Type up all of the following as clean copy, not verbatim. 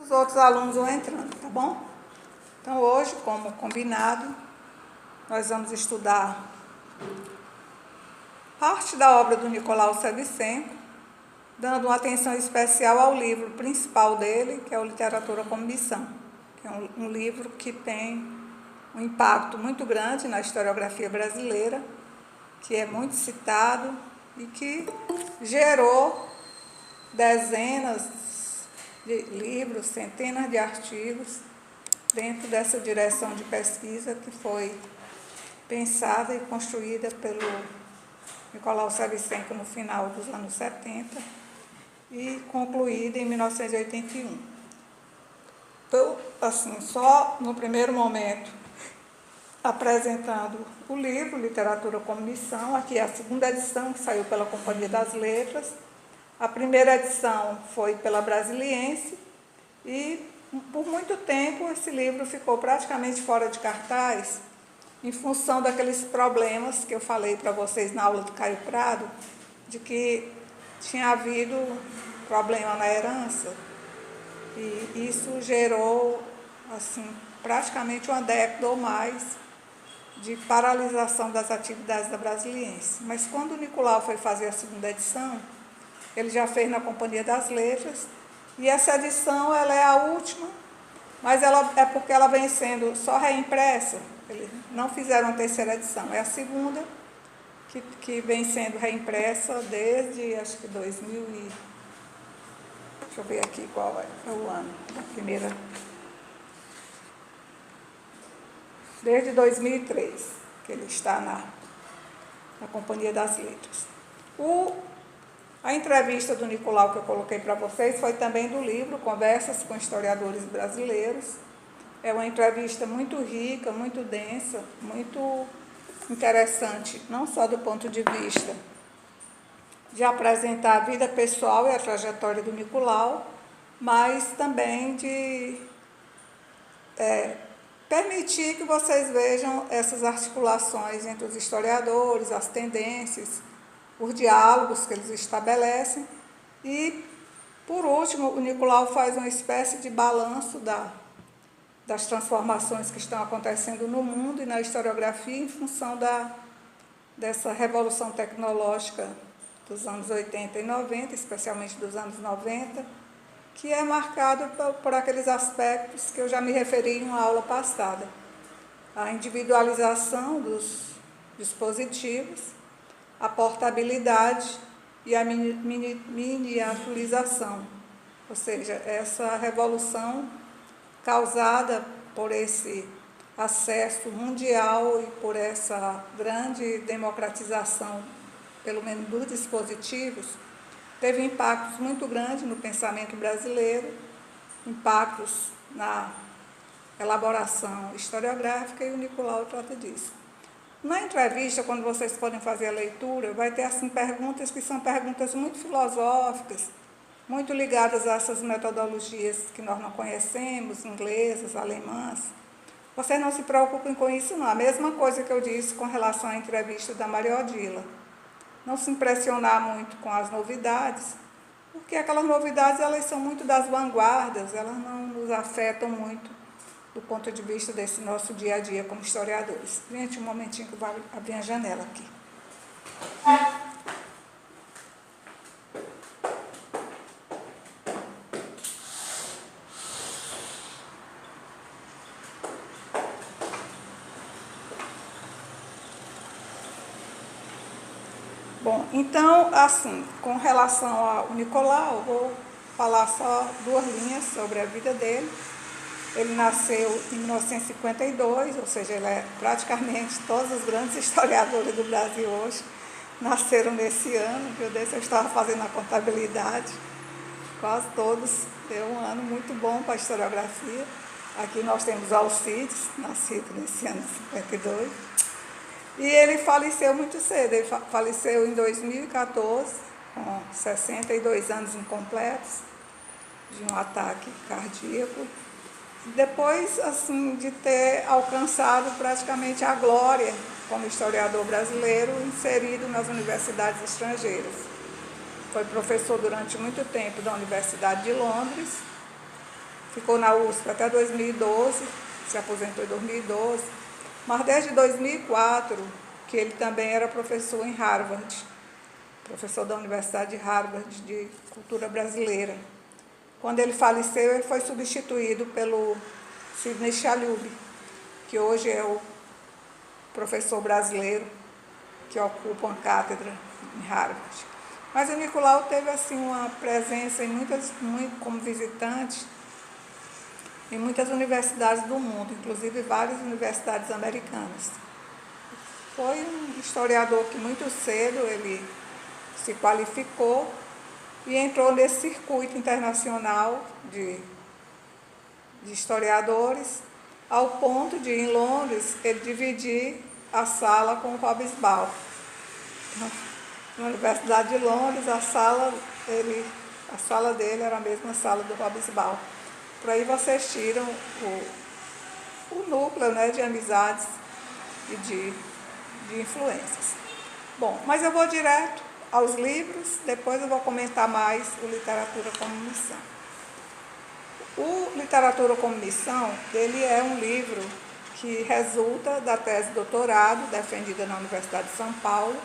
Os outros alunos vão entrando, tá bom? Então hoje, como combinado, nós vamos estudar parte da obra do Nicolau Savichenko, dando uma atenção especial ao livro principal dele, que é o Literatura como Missão, que é um livro que tem um impacto muito grande na historiografia brasileira, que é muito citado e que gerou dezenas de livros, centenas de artigos dentro dessa direção de pesquisa que foi pensada e construída pelo Nicolau Savichenko no final dos anos 70 e concluída em 1981. Então, assim, só no primeiro momento, apresentando o livro Literatura como Missão, aqui é a segunda edição, que saiu pela Companhia das Letras. A primeira edição foi pela Brasiliense e, por muito tempo, esse livro ficou praticamente fora de cartaz, em função daqueles problemas que eu falei para vocês na aula do Caio Prado, de que tinha havido problema na herança, e isso gerou, assim, praticamente uma década ou mais de paralisação das atividades da Brasiliense. Mas quando o Nicolau foi fazer a segunda edição, ele já fez na Companhia das Letras, e essa edição ela é a última, mas ela é porque ela vem sendo só reimpressa, eles não fizeram a terceira edição, é a segunda que vem sendo reimpressa desde, acho que 2000 e... deixa eu ver aqui qual é o ano da primeira... desde 2003, que ele está na Companhia das Letras. A entrevista do Nicolau que eu coloquei para vocês foi também do livro Conversas com Historiadores Brasileiros. É uma entrevista muito rica, muito densa, muito interessante, não só do ponto de vista de apresentar a vida pessoal e a trajetória do Nicolau, mas também de permitir que vocês vejam essas articulações entre os historiadores, as tendências, os diálogos que eles estabelecem. E, por último, o Nicolau faz uma espécie de balanço das transformações que estão acontecendo no mundo e na historiografia em função dessa revolução tecnológica dos anos 80 e 90, especialmente dos anos 90, que é marcado por aqueles aspectos que eu já me referi em uma aula passada. A individualização dos dispositivos, a portabilidade e a miniaturização, ou seja, essa revolução causada por esse acesso mundial e por essa grande democratização, pelo menos dos dispositivos, teve impactos muito grandes no pensamento brasileiro, impactos na elaboração historiográfica, e o Nicolau trata disso. Na entrevista, quando vocês podem fazer a leitura, vai ter assim perguntas que são perguntas muito filosóficas, muito ligadas a essas metodologias que nós não conhecemos, inglesas, alemãs. Vocês não se preocupem com isso, não. A mesma coisa que eu disse com relação à entrevista da Maria Odila. Não se impressionar muito com as novidades, porque aquelas novidades elas são muito das vanguardas, elas não nos afetam muito do ponto de vista desse nosso dia a dia como historiadores. Gente, um momentinho que eu vou abrir a janela aqui. Bom, então, assim, com relação ao Nicolau, eu vou falar só duas linhas sobre a vida dele. Ele nasceu em 1952, ou seja, ele é praticamente todos os grandes historiadores do Brasil hoje nasceram nesse ano. Meu Deus, eu estava fazendo a contabilidade, quase todos. Deu um ano muito bom para a historiografia. Aqui nós temos Alcides, nascido nesse ano de 52. E ele faleceu muito cedo, ele faleceu em 2014, com 62 anos incompletos, de um ataque cardíaco. Depois, assim, de ter alcançado praticamente a glória como historiador brasileiro, inserido nas universidades estrangeiras. Foi professor durante muito tempo da Universidade de Londres ficou na USP até 2012, se aposentou em 2012, mas desde 2004, que ele também era professor em Harvard, professor da Universidade de Harvard de Cultura Brasileira. Quando ele faleceu, ele foi substituído pelo Sidney Chalhoub, que hoje é o professor brasileiro que ocupa uma cátedra em Harvard. Mas o Nicolau teve assim uma presença como visitante em muitas universidades do mundo, inclusive várias universidades americanas. Foi um historiador que muito cedo ele se qualificou e entrou nesse circuito internacional de historiadores, ao ponto de, em Londres, ele dividir a sala com o Hobsbawm. Na Universidade de Londres, a sala dele era a mesma sala do Hobsbawm. Por aí vocês tiram o núcleo, né, de amizades e de influências. Bom, mas eu vou direto aos livros, depois eu vou comentar mais o Literatura como Missão. O Literatura como Missão, ele é um livro que resulta da tese de doutorado defendida na Universidade de São Paulo,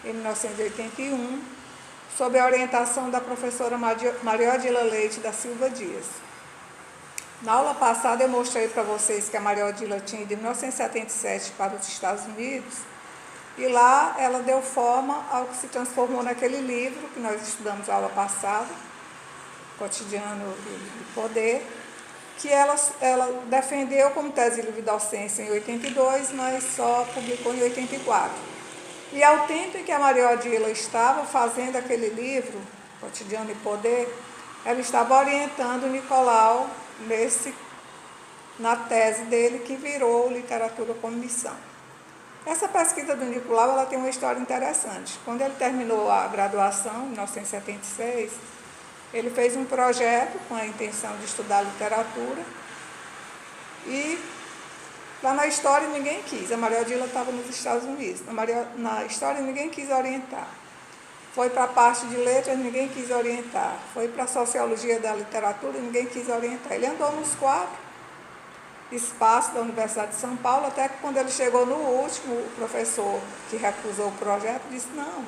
em 1981, sob a orientação da professora Maria Odila Leite da Silva Dias. Na aula passada eu mostrei para vocês que a Maria Odila tinha ido em 1977 para os Estados Unidos, e lá ela deu forma ao que se transformou naquele livro que nós estudamos na aula passada, Cotidiano e Poder, que ela defendeu como tese de livre docência em 82, mas só publicou em 84. E ao tempo em que a Maria Odila estava fazendo aquele livro, Cotidiano e Poder, ela estava orientando o Nicolau na tese dele, que virou Literatura como Missão. Essa pesquisa do Nicolau ela tem uma história interessante. Quando ele terminou a graduação, em 1976, ele fez um projeto com a intenção de estudar literatura e lá na história ninguém quis. A Maria Odila estava nos Estados Unidos. Na história ninguém quis orientar. Foi para a parte de letras, ninguém quis orientar. Foi para a sociologia da literatura, ninguém quis orientar. Ele andou nos 4 espaços da Universidade de São Paulo, até que quando ele chegou no último, o professor que recusou o projeto disse, não,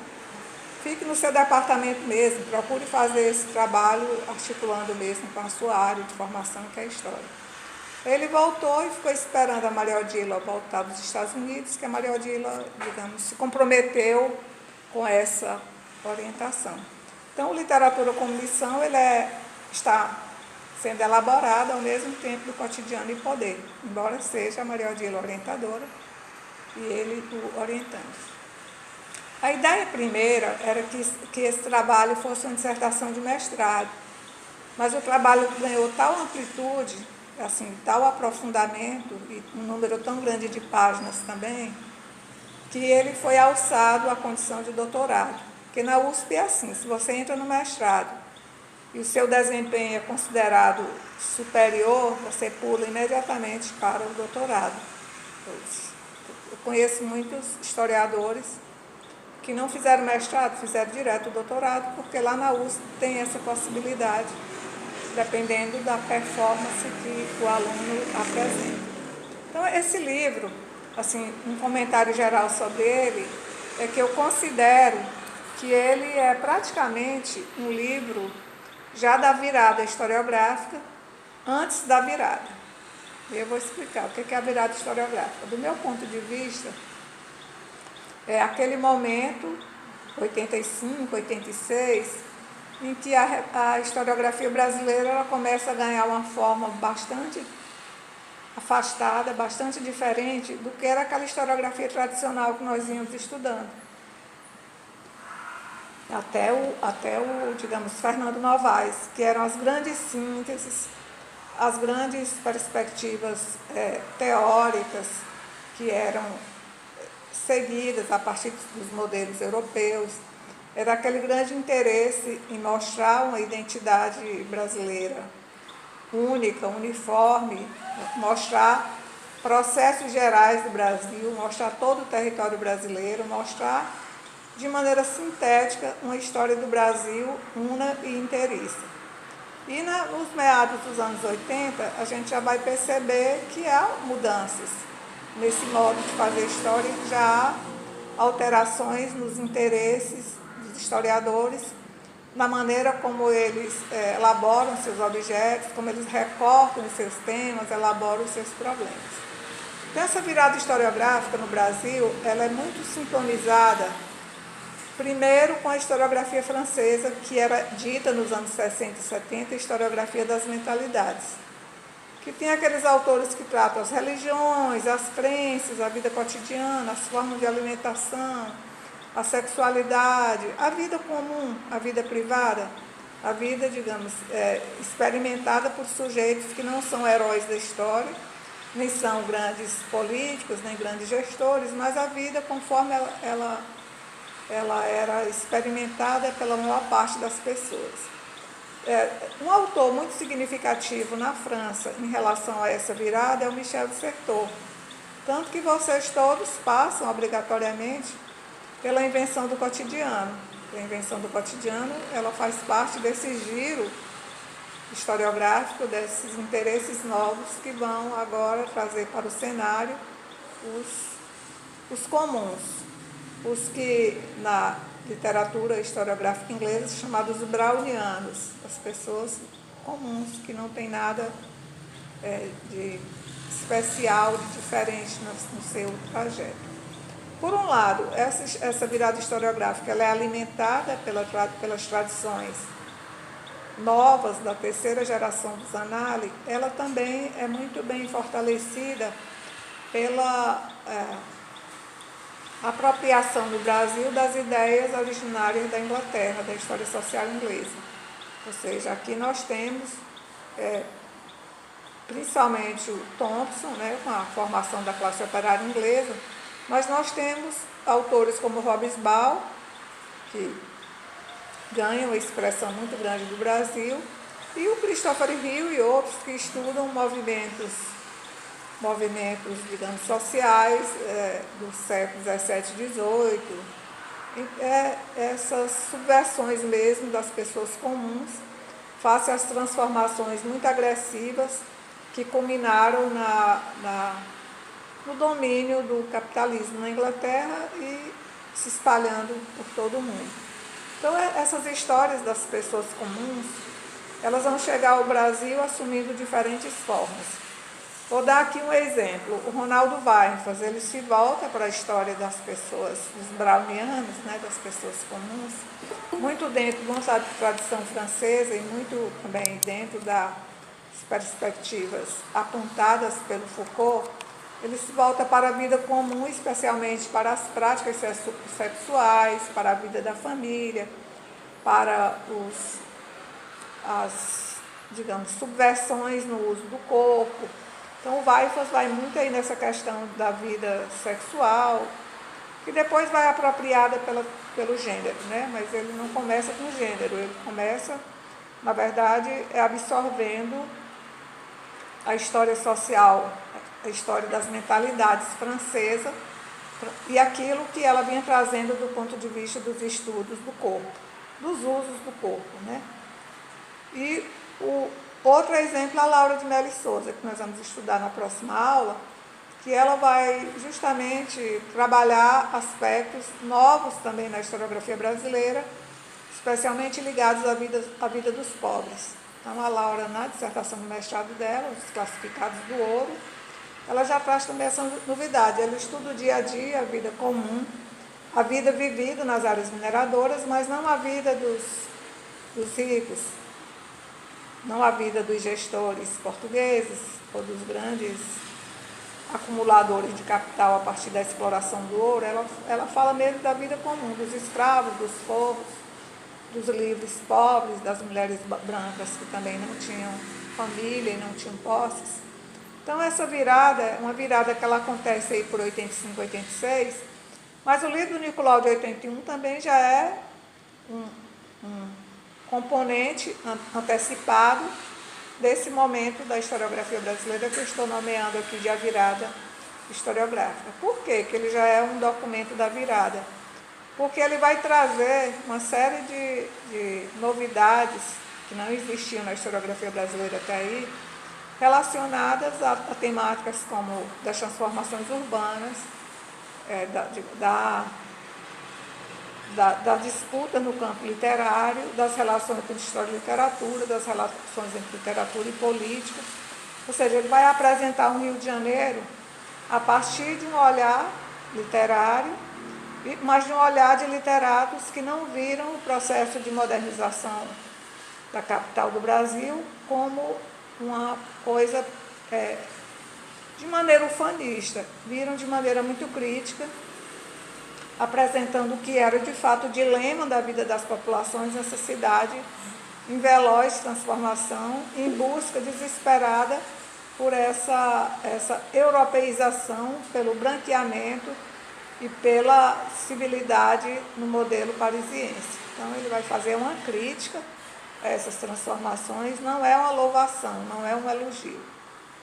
fique no seu departamento mesmo, procure fazer esse trabalho articulando mesmo com a sua área de formação, que é a história. Ele voltou e ficou esperando a Maria Odila voltar dos Estados Unidos, que a Maria Odila, digamos, se comprometeu com essa orientação. Então, Literatura como Missão, ele está sendo elaborado ao mesmo tempo do Cotidiano e Poder, embora seja a Maria Odila orientadora e ele o orientando. A ideia primeira era que esse trabalho fosse uma dissertação de mestrado, mas o trabalho ganhou tal amplitude, assim, tal aprofundamento e um número tão grande de páginas também, que ele foi alçado à condição de doutorado. Porque na USP é assim, se você entra no mestrado e o seu desempenho é considerado superior, você pula imediatamente para o doutorado. Eu conheço muitos historiadores que não fizeram mestrado, fizeram direto o doutorado, porque lá na USP tem essa possibilidade, dependendo da performance que o aluno apresenta. Então, esse livro, assim, um comentário geral sobre ele, é que eu considero que ele é praticamente um livro já da virada historiográfica, antes da virada. E eu vou explicar o que é a virada historiográfica. Do meu ponto de vista, é aquele momento, 85, 86, em que a historiografia brasileira ela começa a ganhar uma forma bastante afastada, bastante diferente do que era aquela historiografia tradicional que nós íamos estudando. Até o, digamos, Fernando Novaes, que eram as grandes sínteses, as grandes perspectivas teóricas que eram seguidas a partir dos modelos europeus. Era aquele grande interesse em mostrar uma identidade brasileira única, uniforme, mostrar processos gerais do Brasil, mostrar todo o território brasileiro, mostrar de maneira sintética uma história do Brasil una e inteiriça. E nos meados dos anos 80, a gente já vai perceber que há mudanças nesse modo de fazer história, já há alterações nos interesses dos historiadores, na maneira como eles elaboram seus objetos, como eles recortam os seus temas, elaboram os seus problemas. Então, essa virada historiográfica no Brasil, ela é muito sintonizada, primeiro com a historiografia francesa, que era dita nos anos 60 e 70, a historiografia das mentalidades, que tem aqueles autores que tratam as religiões, as crenças, a vida cotidiana, as formas de alimentação, a sexualidade, a vida comum, a vida privada, a vida, digamos, experimentada por sujeitos que não são heróis da história, nem são grandes políticos, nem grandes gestores, mas a vida conforme ela era experimentada pela maior parte das pessoas. Um autor muito significativo na França em relação a essa virada é o Michel de Certeau. Tanto que vocês todos passam obrigatoriamente pela invenção do cotidiano. A invenção do cotidiano, ela faz parte desse giro historiográfico, desses interesses novos que vão agora trazer para o cenário os comuns, os que na literatura historiográfica inglesa são chamados brownianos, as pessoas comuns, que não tem nada de especial, de diferente no seu trajeto. Por um lado, essa virada historiográfica ela é alimentada pelas tradições novas da terceira geração dos Zanalli, ela também é muito bem fortalecida pela apropriação no Brasil das ideias originárias da Inglaterra, da história social inglesa. Ou seja, aqui nós temos principalmente o Thompson, né, com a formação da classe operária inglesa, mas nós temos autores como Hobsbawm, que ganham uma expressão muito grande do Brasil, e o Christopher Hill e outros que estudam movimentos, digamos, sociais dos séculos XVII e XVIII, essas subversões mesmo das pessoas comuns, face às transformações muito agressivas que culminaram no domínio do capitalismo na Inglaterra e se espalhando por todo o mundo. Então, essas histórias das pessoas comuns, elas vão chegar ao Brasil assumindo diferentes formas. Vou dar aqui um exemplo. O Ronaldo Weirenfels, ele se volta para a história das pessoas, dos brownianos, né, das pessoas comuns, muito dentro de uma tradição francesa e muito também dentro das perspectivas apontadas pelo Foucault. Ele se volta para a vida comum, especialmente para as práticas sexuais, para a vida da família, para as, digamos, subversões no uso do corpo. Então, o Weirenfels vai muito aí nessa questão da vida sexual, que depois vai apropriada pelo gênero, né? Mas ele não começa com gênero, ele começa, na verdade, absorvendo a história social, a história das mentalidades francesa e aquilo que ela vinha trazendo do ponto de vista dos estudos do corpo, dos usos do corpo, né? E o outro exemplo é a Laura de Melo Souza, que nós vamos estudar na próxima aula, que ela vai justamente trabalhar aspectos novos também na historiografia brasileira, especialmente ligados à vida dos pobres. Então, a Laura, na dissertação do mestrado dela, os classificados do ouro, ela já traz também essa novidade. Ela estuda o dia a dia, a vida comum, a vida vivida nas áreas mineradoras, mas não a vida dos ricos, não a vida dos gestores portugueses ou dos grandes acumuladores de capital a partir da exploração do ouro. Ela fala mesmo da vida comum, dos escravos, dos forros, dos livres pobres, das mulheres brancas que também não tinham família e não tinham posses. Então, essa virada é uma virada que ela acontece aí por 85, 86, mas o livro do Nicolau de 81 também já é um componente antecipado desse momento da historiografia brasileira que eu estou nomeando aqui de a virada historiográfica. Por quê? Que ele já é um documento da virada? Porque ele vai trazer uma série de novidades que não existiam na historiografia brasileira até aí, relacionadas a temáticas como das transformações urbanas, da disputa no campo literário, das relações entre história e literatura, das relações entre literatura e política. Ou seja, ele vai apresentar um Rio de Janeiro a partir de um olhar literário, mas de um olhar de literatos que não viram o processo de modernização da capital do Brasil como uma coisa de maneira ufanista, viram de maneira muito crítica, apresentando o que era de fato o dilema da vida das populações nessa cidade em veloz transformação, em busca desesperada por essa europeização, pelo branqueamento e pela civilidade no modelo parisiense. Então ele vai fazer uma crítica a essas transformações, não é uma louvação, não é um elogio.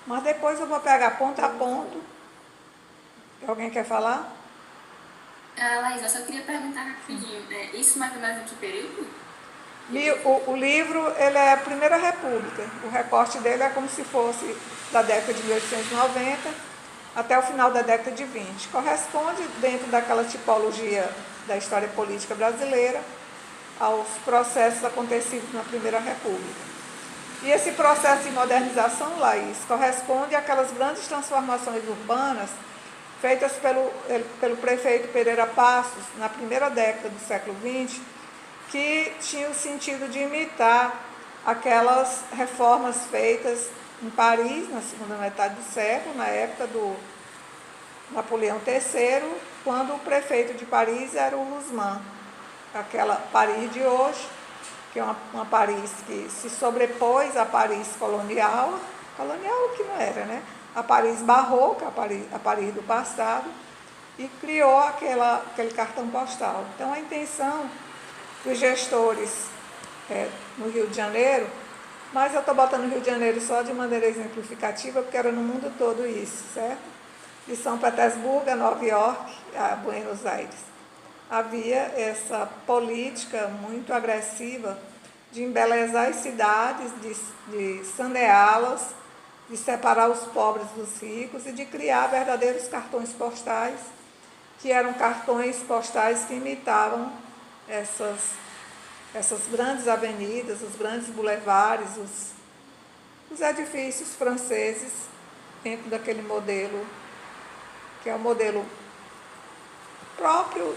Mas depois eu vou pegar ponto a ponto. Alguém quer falar? Laís, eu só queria perguntar rapidinho, isso mais ou menos em que período? O livro, ele é a Primeira República. O recorte dele é como se fosse da década de 1890 até o final da década de 20. Corresponde, dentro daquela tipologia da história política brasileira, aos processos acontecidos na Primeira República. E esse processo de modernização, Laís, corresponde àquelas grandes transformações urbanas feitas pelo prefeito Pereira Passos na primeira década do século XX, que tinha o sentido de imitar aquelas reformas feitas em Paris, na segunda metade do século, na época do Napoleão III, quando o prefeito de Paris era o Haussmann. Aquela Paris de hoje, que é uma Paris que se sobrepôs à Paris colonial que não era, né? A Paris barroca, a Paris do passado, e criou aquele cartão postal. Então, a intenção dos gestores no Rio de Janeiro, mas eu estou botando o Rio de Janeiro só de maneira exemplificativa, porque era no mundo todo isso, certo? De São Petersburgo a Nova York, a Buenos Aires. Havia essa política muito agressiva de embelezar as cidades, de saneá-las, de separar os pobres dos ricos e de criar verdadeiros cartões postais, que eram cartões postais que imitavam essas grandes avenidas, os grandes bulevares, os edifícios franceses, dentro daquele modelo, que é o modelo próprio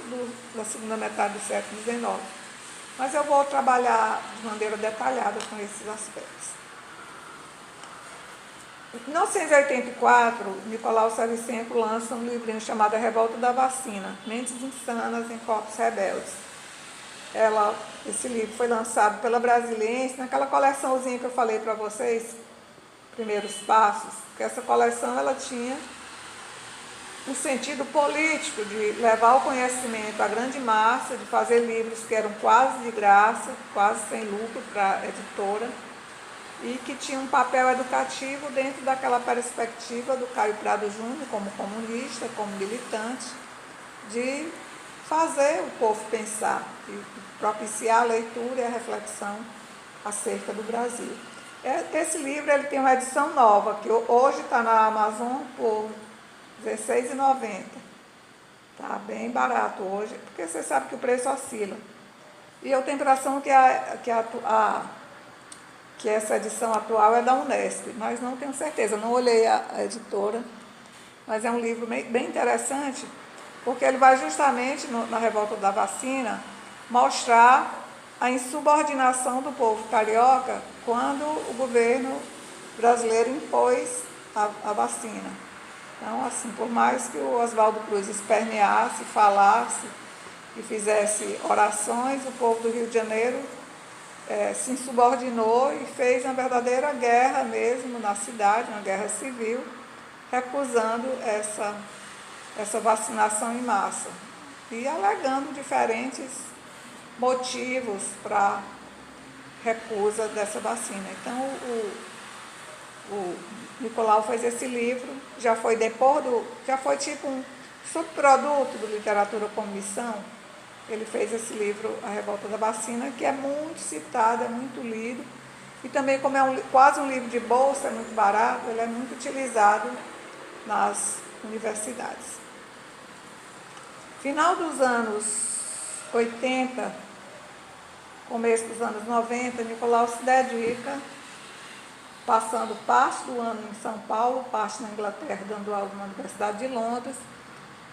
da segunda metade do século XIX. Mas eu vou trabalhar de maneira detalhada com esses aspectos. Em 1984, Nicolau Savicenko lança um livrinho chamado A Revolta da Vacina, Mentes Insanas em Corpos Rebeldes. Esse livro foi lançado pela Brasiliense, naquela coleçãozinha que eu falei para vocês, Primeiros Passos, que essa coleção ela tinha um sentido político de levar o conhecimento à grande massa, de fazer livros que eram quase de graça, quase sem lucro para a editora, e que tinha um papel educativo dentro daquela perspectiva do Caio Prado Júnior, como comunista, como militante, de fazer o povo pensar, de propiciar a leitura e a reflexão acerca do Brasil. Esse livro ele tem uma edição nova, que hoje está na Amazon por R$16,90. Está bem barato hoje, porque você sabe que o preço oscila. E eu tenho a impressão que essa edição atual é da Unesp, mas não tenho certeza, não olhei a editora, mas é um livro bem interessante, porque ele vai justamente, na Revolta da Vacina, mostrar a insubordinação do povo carioca quando o governo brasileiro impôs a vacina. Então, assim, por mais que o Oswaldo Cruz esperneasse, falasse e fizesse orações, o povo do Rio de Janeiro se insubordinou e fez uma verdadeira guerra mesmo na cidade, uma guerra civil, recusando essa vacinação em massa e alegando diferentes motivos para recusa dessa vacina. Então, o Nicolau fez esse livro, já foi tipo um subproduto do Literatura como Missão. Ele fez esse livro, A Revolta da Vacina, que é muito citado, é muito lido, E também, como é quase um livro de bolsa, é muito barato, ele é muito utilizado nas universidades. Final dos anos 80, começo dos anos 90, Nicolau se dedica, passando parte do ano em São Paulo, parte na Inglaterra, dando aula na Universidade de Londres.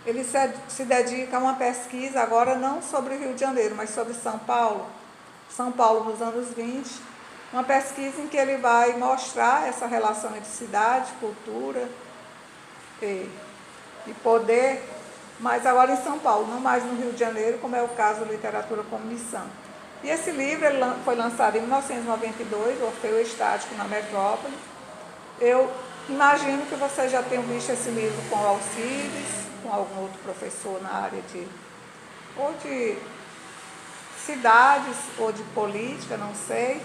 Ele se dedica a uma pesquisa, agora não sobre o Rio de Janeiro, mas sobre São Paulo nos anos 20, uma pesquisa em que ele vai mostrar essa relação entre cidade, cultura e poder, mas agora em São Paulo, não mais no Rio de Janeiro, como é o caso da Literatura como Missão. E esse livro ele foi lançado em 1992, Orfeu Estático na Metrópole. Eu imagino que vocês já tenham visto esse livro com Alcides, com algum outro professor na área de cidades ou de política, não sei.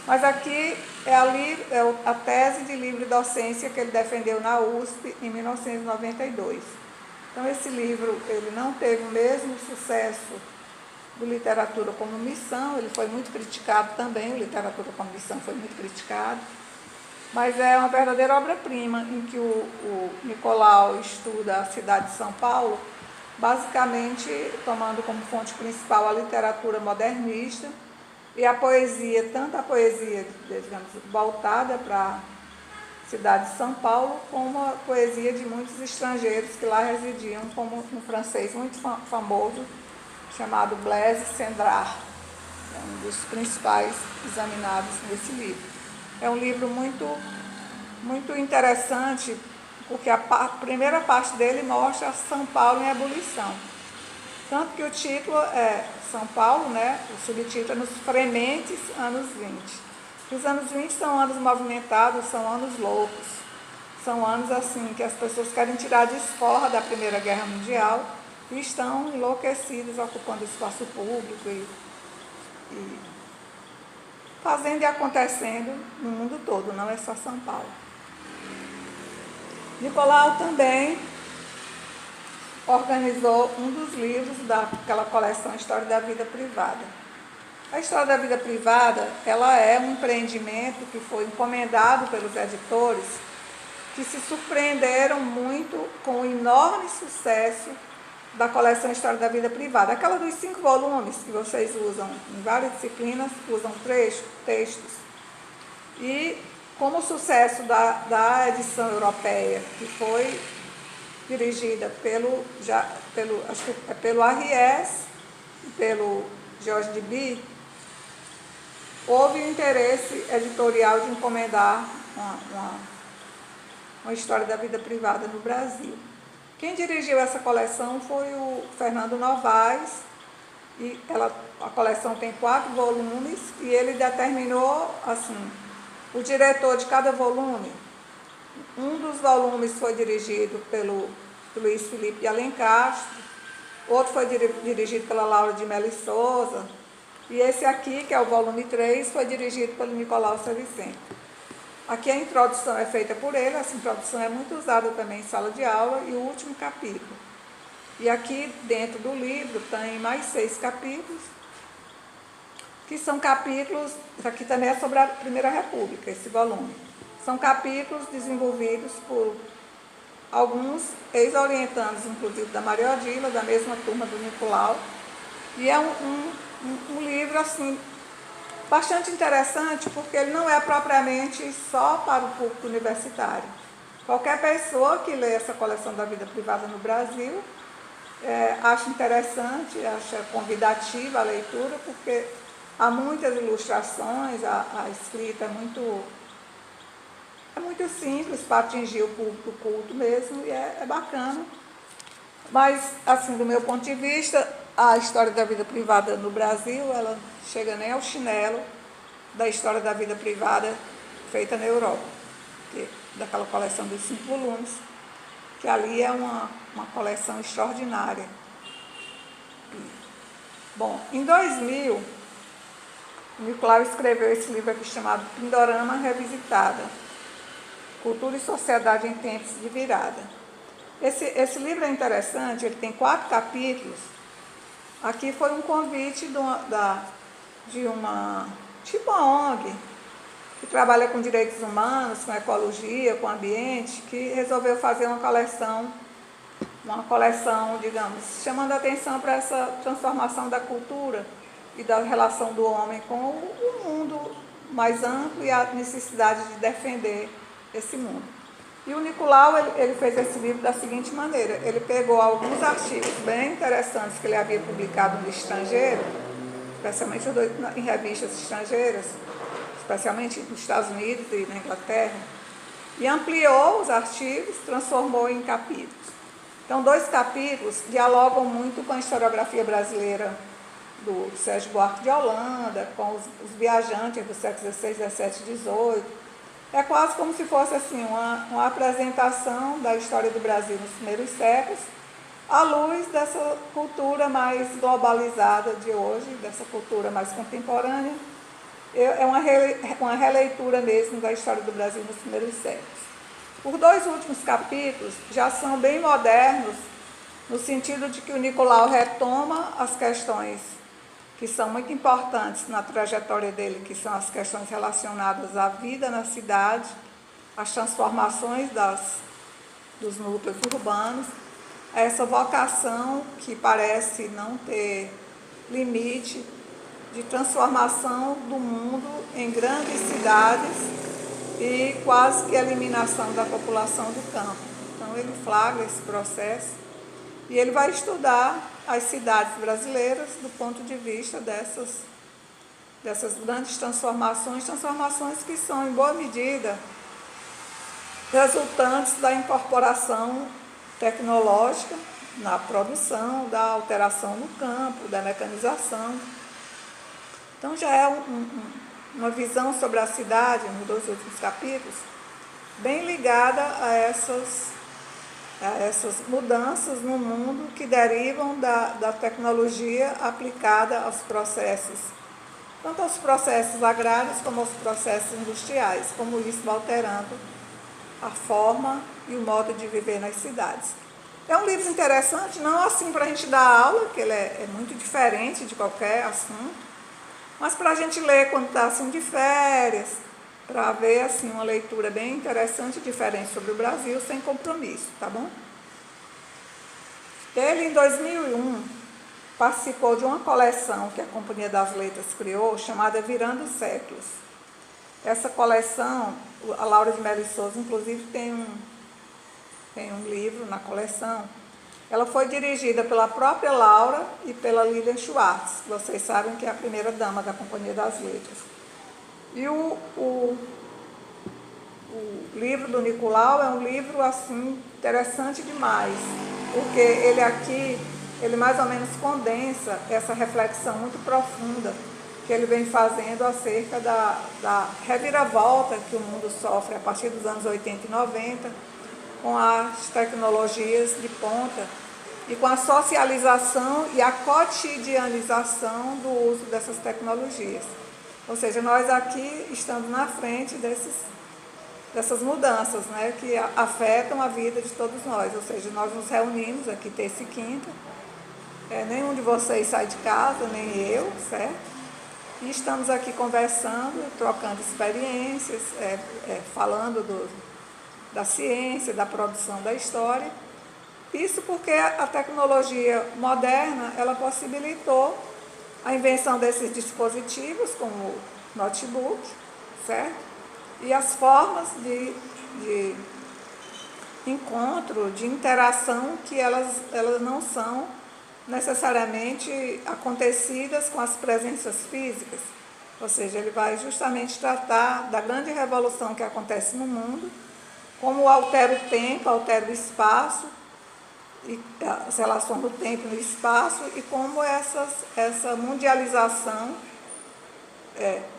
Mas aqui é a tese de livre docência que ele defendeu na USP em 1992. Então esse livro ele não teve o mesmo sucesso do Literatura como Missão, ele foi muito criticado também, o Literatura como Missão foi muito criticado, mas é uma verdadeira obra-prima em que o Nicolau estuda a cidade de São Paulo, basicamente tomando como fonte principal a literatura modernista e a poesia, tanto a poesia, digamos, voltada para a cidade de São Paulo, como a poesia de muitos estrangeiros que lá residiam, como um francês muito famoso, chamado Blaise Cendrars, é um dos principais examinados nesse livro. É um livro muito interessante, porque a primeira parte dele mostra São Paulo em ebulição. Tanto que o título é São Paulo, né? O subtítulo é Nos Frementes Anos 20. Os anos 20 são anos movimentados, são anos loucos. São anos assim que as pessoas querem tirar de esforra da Primeira Guerra Mundial e estão enlouquecidos, ocupando espaço público e fazendo e acontecendo no mundo todo, não é só São Paulo. Nicolau também organizou um dos livros daquela coleção História da Vida Privada. A História da Vida Privada, ela é um empreendimento que foi encomendado pelos editores que se surpreenderam muito com o enorme sucesso da coleção História da Vida Privada. Aquela dos 5 volumes que vocês usam em várias disciplinas, usam textos. E como o sucesso da edição europeia, que foi dirigida pelo Arries e pelo George Duby, houve um interesse editorial de encomendar uma história da vida privada no Brasil. Quem dirigiu essa coleção foi o Fernando Novaes, e a coleção tem 4 volumes, e ele determinou, assim, o diretor de cada volume. Um dos volumes foi dirigido pelo Luiz Felipe de Alencastro, outro foi dirigido pela Laura de Melo Souza, e esse aqui, que é o volume 3, foi dirigido pelo Nicolau Vicente. Aqui a introdução é feita por ele, essa introdução é muito usada também em sala de aula, e o último capítulo. E aqui dentro do livro tem mais 6 capítulos, que são capítulos, isso aqui também é sobre a Primeira República, esse volume. São capítulos desenvolvidos por alguns ex-orientandos, inclusive da Maria Odila, da mesma turma do Nicolau, e é um livro, assim, bastante interessante, porque ele não é propriamente só para o público universitário. Qualquer pessoa que lê essa coleção da vida privada no Brasil acha interessante, acha convidativa a leitura, porque há muitas ilustrações, a escrita é muito simples para atingir o público culto mesmo, e é bacana. Mas, assim, do meu ponto de vista, a história da vida privada no Brasil, ela chega nem ao chinelo da história da vida privada feita na Europa, daquela coleção dos 5 volumes, que ali é uma coleção extraordinária. Bom, em 2000, o Nicolau escreveu esse livro aqui chamado Pindorama Revisitada, Cultura e Sociedade em Tempos de Virada. Esse livro é interessante, ele tem 4 capítulos. Aqui foi um convite de uma tipo uma ONG, que trabalha com direitos humanos, com ecologia, com ambiente, que resolveu fazer uma coleção, digamos, chamando a atenção para essa transformação da cultura e da relação do homem com o mundo mais amplo e a necessidade de defender esse mundo. E o Nicolau, ele fez esse livro da seguinte maneira: ele pegou alguns artigos bem interessantes que ele havia publicado no estrangeiro, especialmente em revistas estrangeiras, especialmente nos Estados Unidos e na Inglaterra, e ampliou os artigos, transformou em capítulos. Então, 2 capítulos dialogam muito com a historiografia brasileira do Sérgio Buarque de Holanda, com os viajantes do século XVI, XVII e XVIII. É quase como se fosse assim, uma apresentação da história do Brasil nos primeiros séculos, à luz dessa cultura mais globalizada de hoje, dessa cultura mais contemporânea. É uma releitura mesmo da história do Brasil nos primeiros séculos. Os 2 últimos capítulos já são bem modernos, no sentido de que o Nicolau retoma as questões que são muito importantes na trajetória dele, que são as questões relacionadas à vida na cidade, as transformações dos núcleos urbanos, essa vocação que parece não ter limite de transformação do mundo em grandes cidades e quase que eliminação da população do campo. Então ele flagra esse processo e ele vai estudar as cidades brasileiras do ponto de vista dessas grandes transformações que são, em boa medida, resultantes da incorporação tecnológica na produção, da alteração no campo, da mecanização. Então já é uma visão sobre a cidade, nos 2 últimos capítulos, bem ligada a essas mudanças no mundo que derivam da tecnologia aplicada aos processos, tanto aos processos agrários como aos processos industriais, como isso vai alterando a forma e o modo de viver nas cidades. É um livro interessante, não assim para a gente dar aula, que ele é muito diferente de qualquer assunto, mas para a gente ler quando está assim de férias, para ver assim, uma leitura bem interessante e diferente sobre o Brasil, sem compromisso, tá bom? Ele, em 2001, participou de uma coleção que a Companhia das Letras criou, chamada Virando Séculos. Essa coleção, a Laura de Melo Souza, inclusive, tem um livro na coleção. Ela foi dirigida pela própria Laura e pela Lilian Schwartz, que vocês sabem que é a primeira dama da Companhia das Letras. E o livro do Nicolau é um livro assim, interessante demais, porque ele mais ou menos condensa essa reflexão muito profunda que ele vem fazendo acerca da reviravolta que o mundo sofre a partir dos anos 80 e 90, com as tecnologias de ponta e com a socialização e a cotidianização do uso dessas tecnologias. Ou seja, nós aqui estamos na frente dessas mudanças, né, que afetam a vida de todos nós. Ou seja, nós nos reunimos aqui terça e quinta, nenhum de vocês sai de casa, nem eu, certo? E estamos aqui conversando, trocando experiências, falando da ciência, da produção da história. Isso porque a tecnologia moderna, ela possibilitou a invenção desses dispositivos, como o notebook, certo? E as formas de encontro, de interação, que elas não são necessariamente acontecidas com as presenças físicas. Ou seja, ele vai justamente tratar da grande revolução que acontece no mundo, como altera o tempo, altera o espaço, e as relações do tempo no espaço, e como essa mundialização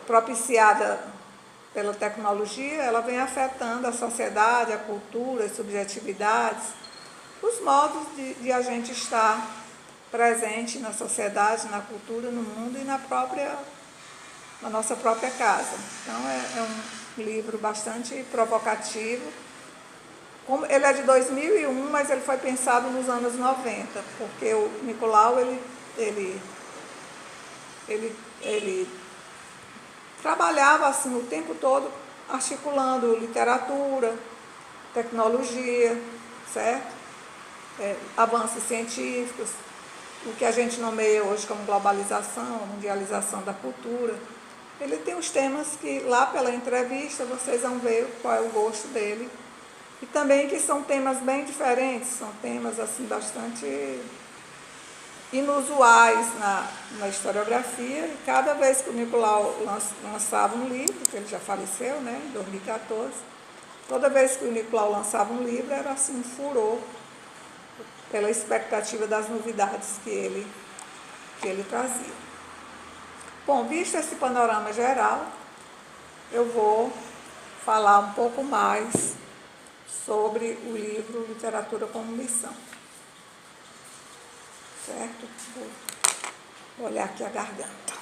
propiciada pela tecnologia, ela vem afetando a sociedade, a cultura, as subjetividades, os modos de a gente estar presente na sociedade, na cultura, no mundo e na nossa própria casa. Então, é um livro bastante provocativo. Ele é de 2001, mas ele foi pensado nos anos 90, porque o Nicolau ele trabalhava assim o tempo todo articulando literatura, tecnologia, certo? Avanços científicos, o que a gente nomeia hoje como globalização, mundialização da cultura. Ele tem os temas que lá pela entrevista vocês vão ver qual é o gosto dele. E também que são temas bem diferentes, são temas assim bastante inusuais na historiografia. E cada vez que o Nicolau lançava um livro, que ele já faleceu, né, em 2014, toda vez que o Nicolau lançava um livro era assim um furor pela expectativa das novidades que ele trazia. Bom, visto esse panorama geral, eu vou falar um pouco mais sobre o livro Literatura como Missão. Certo? Vou olhar aqui a garganta.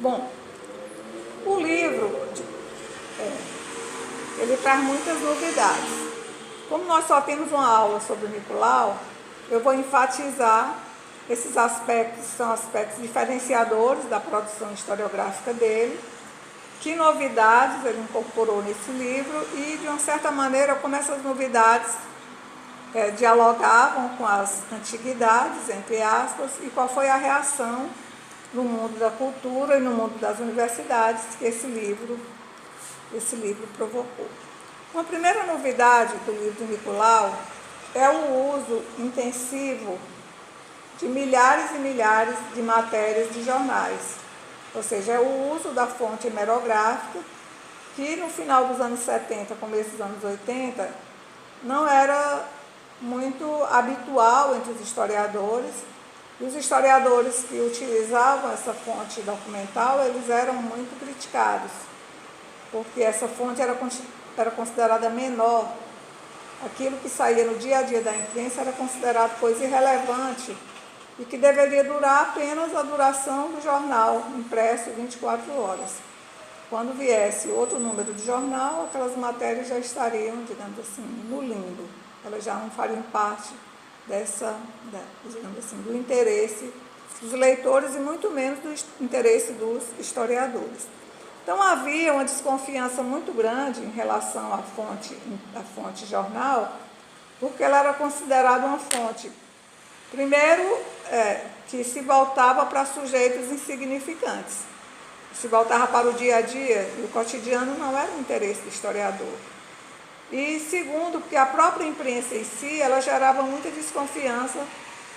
Bom, o livro ele traz muitas novidades. Como nós só temos uma aula sobre o Nicolau, eu vou enfatizar esses aspectos, são aspectos diferenciadores da produção historiográfica dele, que novidades ele incorporou nesse livro e, de uma certa maneira, como essas novidades dialogavam com as antiguidades, entre aspas, e qual foi a reação no mundo da cultura e no mundo das universidades que esse livro provocou. Uma primeira novidade do livro do Nicolau é o uso intensivo de milhares e milhares de matérias de jornais, ou seja, é o uso da fonte hemerográfica, que no final dos anos 70, começo dos anos 80, não era muito habitual entre os historiadores. E os historiadores que utilizavam essa fonte documental, eles eram muito criticados, porque essa fonte era considerada menor. Aquilo que saía no dia a dia da imprensa era considerado coisa irrelevante e que deveria durar apenas a duração do jornal impresso 24 horas. Quando viesse outro número de jornal, aquelas matérias já estariam, digamos assim, no limbo. Elas já não fariam parte digamos assim, do interesse dos leitores e muito menos do interesse dos historiadores. Então havia uma desconfiança muito grande em relação à fonte jornal, porque ela era considerada uma fonte, primeiro, que se voltava para sujeitos insignificantes, se voltava para o dia a dia, e o cotidiano não era o interesse do historiador. E segundo, porque a própria imprensa em si, ela gerava muita desconfiança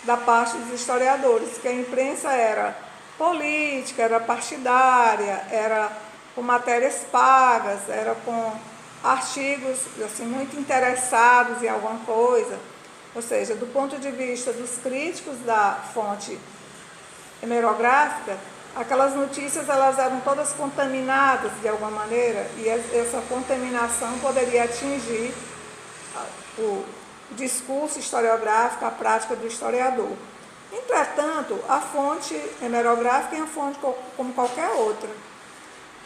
da parte dos historiadores, que a imprensa era política, era partidária, era com matérias pagas, era com artigos assim, muito interessados em alguma coisa. Ou seja, do ponto de vista dos críticos da fonte hemerográfica, aquelas notícias elas eram todas contaminadas de alguma maneira, e essa contaminação poderia atingir o discurso historiográfico, a prática do historiador. Entretanto, a fonte hemerográfica é uma fonte como qualquer outra.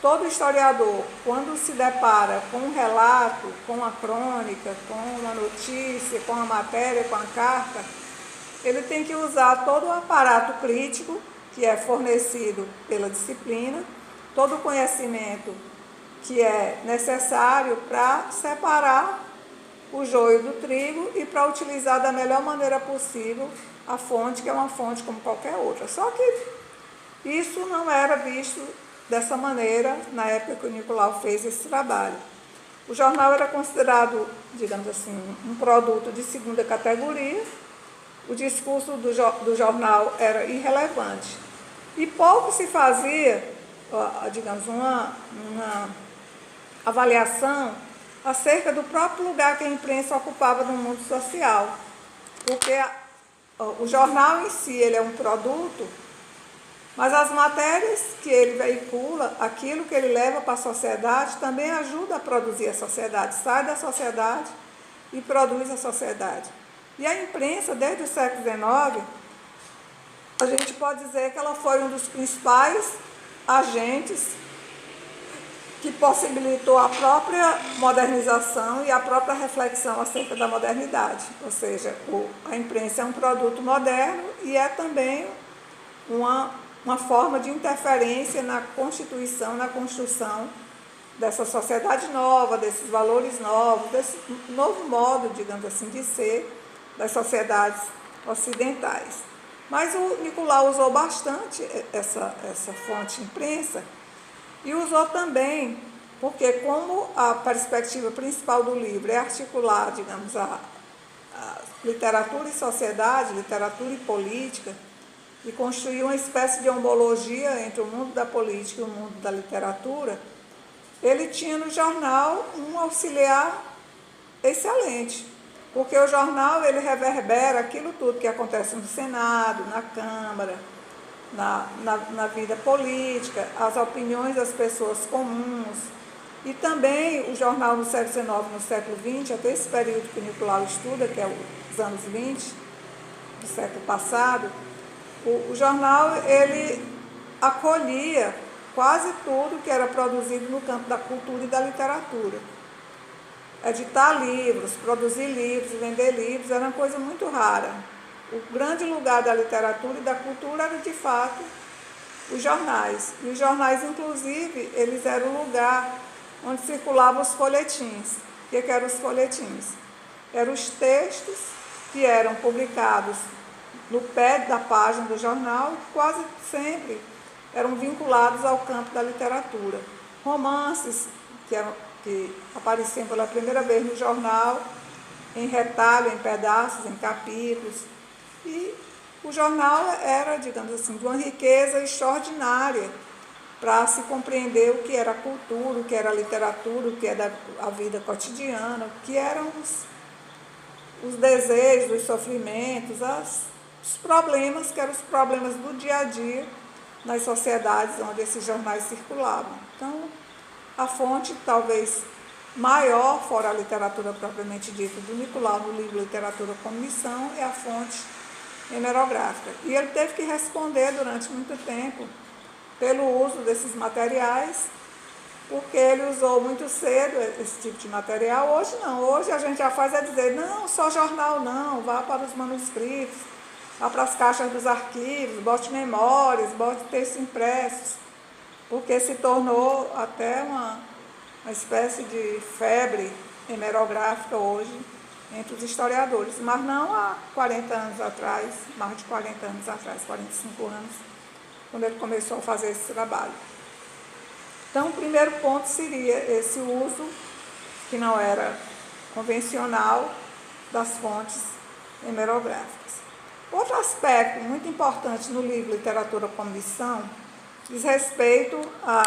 Todo historiador, quando se depara com um relato, com uma crônica, com uma notícia, com uma matéria, com a carta, ele tem que usar todo o aparato crítico que é fornecido pela disciplina, todo o conhecimento que é necessário para separar o joio do trigo e para utilizar da melhor maneira possível a fonte, que é uma fonte como qualquer outra. Só que isso não era visto dessa maneira na época que o Nicolau fez esse trabalho. O jornal era considerado, digamos assim, um produto de segunda categoria, o discurso do jornal era irrelevante. E pouco se fazia, digamos, uma avaliação acerca do próprio lugar que a imprensa ocupava no mundo social. Porque o jornal em si ele é um produto, mas as matérias que ele veicula, aquilo que ele leva para a sociedade, também ajuda a produzir a sociedade, sai da sociedade e produz a sociedade. E a imprensa, desde o século XIX, a gente pode dizer que ela foi um dos principais agentes que possibilitou a própria modernização e a própria reflexão acerca da modernidade. Ou seja, a imprensa é um produto moderno e é também uma forma de interferência na constituição, na construção dessa sociedade nova, desses valores novos, desse novo modo, digamos assim, de ser das sociedades ocidentais. Mas o Nicolau usou bastante essa fonte imprensa e usou também, porque como a perspectiva principal do livro é articular, digamos, a literatura e sociedade, literatura e política, e construir uma espécie de homologia entre o mundo da política e o mundo da literatura, ele tinha no jornal um auxiliar excelente, porque o jornal ele reverbera aquilo tudo que acontece no Senado, na Câmara, na vida política, as opiniões das pessoas comuns. E também o jornal no século XIX, no século XX, até esse período que o Nicolau estuda, que é os anos 20 do século passado, o jornal ele acolhia quase tudo que era produzido no campo da cultura e da literatura. Editar livros, produzir livros, vender livros, era uma coisa muito rara. O grande lugar da literatura e da cultura era, de fato, os jornais. E os jornais, inclusive, eles eram o lugar onde circulavam os folhetins. O que eram os folhetins? Eram os textos que eram publicados no pé da página do jornal, quase sempre eram vinculados ao campo da literatura. Romances que apareciam pela primeira vez no jornal, em retalho, em pedaços, em capítulos. E o jornal era, digamos assim, de uma riqueza extraordinária para se compreender o que era a cultura, o que era a literatura, o que era a vida cotidiana, o que eram os desejos, os sofrimentos, os problemas, que eram os problemas do dia a dia nas sociedades onde esses jornais circulavam. Então, a fonte talvez maior, fora a literatura propriamente dita do Nicolau, no livro Literatura como Missão, é a fonte hemerográfica. E ele teve que responder durante muito tempo pelo uso desses materiais, porque ele usou muito cedo esse tipo de material. Hoje não, hoje a gente já faz dizer, não, só jornal não, vá para os manuscritos, vá para as caixas dos arquivos, bote memórias, bote textos impressos, porque se tornou até uma espécie de febre hemerográfica hoje entre os historiadores, mas não há 40 anos atrás, mais de 40 anos atrás, 45 anos, quando ele começou a fazer esse trabalho. Então, o primeiro ponto seria esse uso, que não era convencional, das fontes hemerográficas. Outro aspecto muito importante no livro Literatura como Missão diz respeito à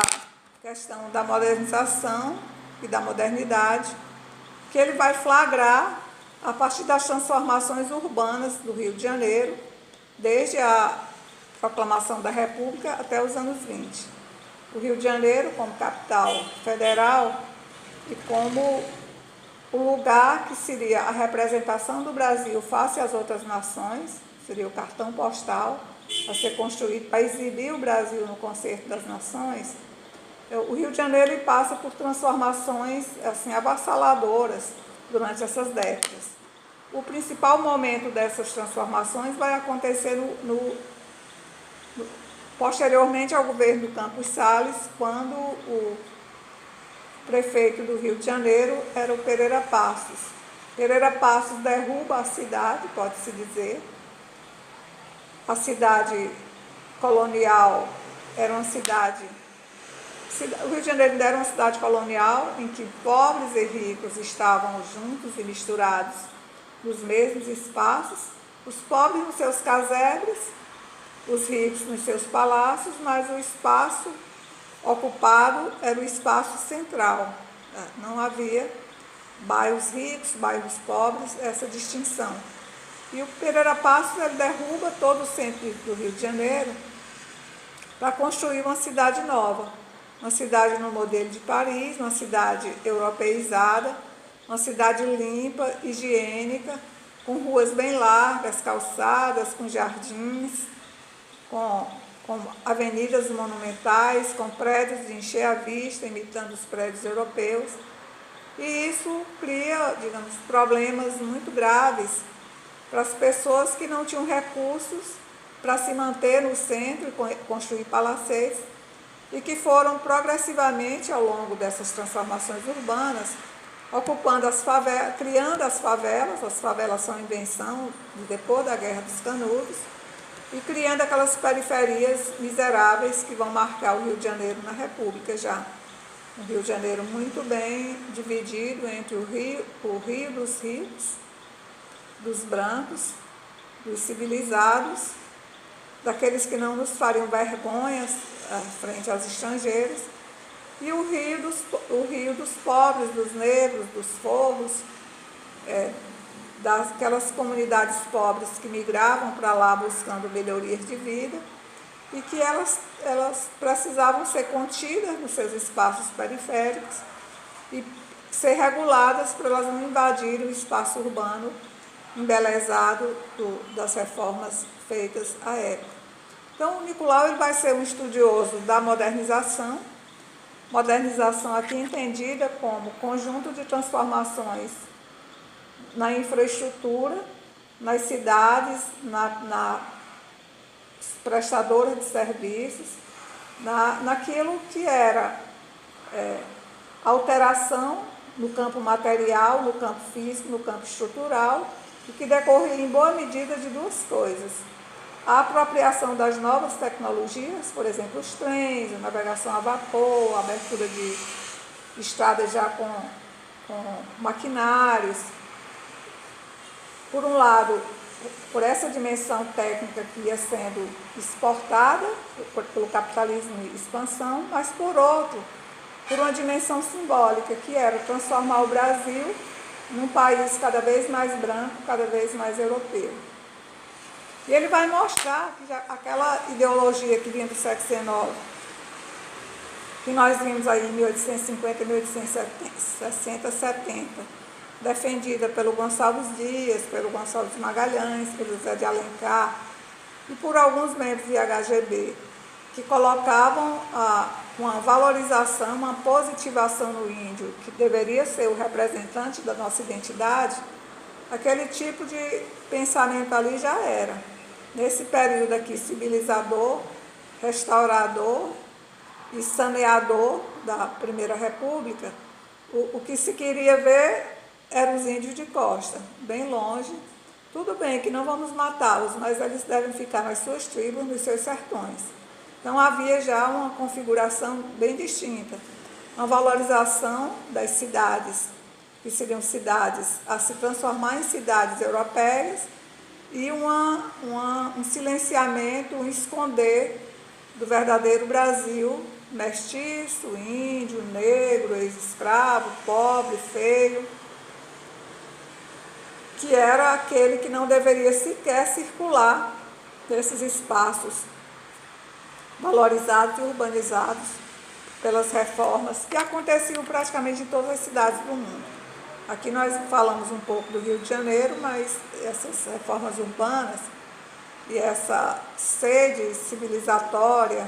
questão da modernização e da modernidade, que ele vai flagrar a partir das transformações urbanas do Rio de Janeiro, desde a proclamação da República até os anos 20. O Rio de Janeiro como capital federal e como o lugar que seria a representação do Brasil face às outras nações, seria o cartão postal a ser construído para exibir o Brasil no concerto das nações. O Rio de Janeiro passa por transformações assim, avassaladoras durante essas décadas. O principal momento dessas transformações vai acontecer posteriormente ao governo do Campos Salles, quando o prefeito do Rio de Janeiro era o Pereira Passos. Pereira Passos derruba a cidade, pode-se dizer. A cidade colonial era uma cidade... O Rio de Janeiro ainda era uma cidade colonial em que pobres e ricos estavam juntos e misturados nos mesmos espaços, os pobres nos seus casebres, os ricos nos seus palácios, mas o espaço ocupado era o espaço central. Não havia bairros ricos, bairros pobres, essa distinção. E o Pereira Passos ele derruba todo o centro do Rio de Janeiro para construir uma cidade nova. Uma cidade no modelo de Paris, uma cidade europeizada, uma cidade limpa, higiênica, com ruas bem largas, calçadas, com jardins, com com avenidas monumentais, com prédios de encher a vista, imitando os prédios europeus. E isso cria, digamos, problemas muito graves para as pessoas que não tinham recursos para se manter no centro e construir palacetes, e que foram progressivamente, ao longo dessas transformações urbanas, ocupando as favelas, criando as favelas são invenção de depois da Guerra dos Canudos, e criando aquelas periferias miseráveis que vão marcar o Rio de Janeiro na República já. Um Rio de Janeiro muito bem dividido entre o Rio dos ricos, dos brancos, dos civilizados, daqueles que não nos fariam vergonhas frente aos estrangeiros, e o rio dos pobres, dos negros, dos forros, daquelas comunidades pobres que migravam para lá buscando melhorias de vida, e que elas precisavam ser contidas nos seus espaços periféricos e ser reguladas para elas não invadirem o espaço urbano embelezado das reformas feitas à época. Então, o Nicolau ele vai ser um estudioso da modernização aqui entendida como conjunto de transformações na infraestrutura, nas cidades, na prestadora de serviços, naquilo que era alteração no campo material, no campo físico, no campo estrutural, e que decorria em boa medida de duas coisas: a apropriação das novas tecnologias, por exemplo, os trens, a navegação a vapor, a abertura de estradas já com maquinários. Por um lado, por essa dimensão técnica que ia sendo exportada pelo capitalismo e expansão, mas por outro, por uma dimensão simbólica, que era transformar o Brasil num país cada vez mais branco, cada vez mais europeu. E ele vai mostrar que aquela ideologia que vinha do século XIX, que nós vimos aí em 1850, 1860, 70, defendida pelo Gonçalves Dias, pelo Gonçalves Magalhães, pelo José de Alencar e por alguns membros de IHGB, que colocavam uma valorização, uma positivação no índio, que deveria ser o representante da nossa identidade, aquele tipo de pensamento ali já era. Nesse período aqui, civilizador, restaurador e saneador da Primeira República, o que se queria ver eram os índios de costa, bem longe. Tudo bem que não vamos matá-los, mas eles devem ficar nas suas tribos, nos seus sertões. Então havia já uma configuração bem distinta, uma valorização das cidades, que seriam cidades a se transformar em cidades europeias, e um silenciamento, um esconder do verdadeiro Brasil, mestiço, índio, negro, ex-escravo, pobre, feio, que era aquele que não deveria sequer circular nesses espaços valorizados e urbanizados pelas reformas que aconteciam praticamente em todas as cidades do mundo. Aqui nós falamos um pouco do Rio de Janeiro, mas essas reformas urbanas e essa sede civilizatória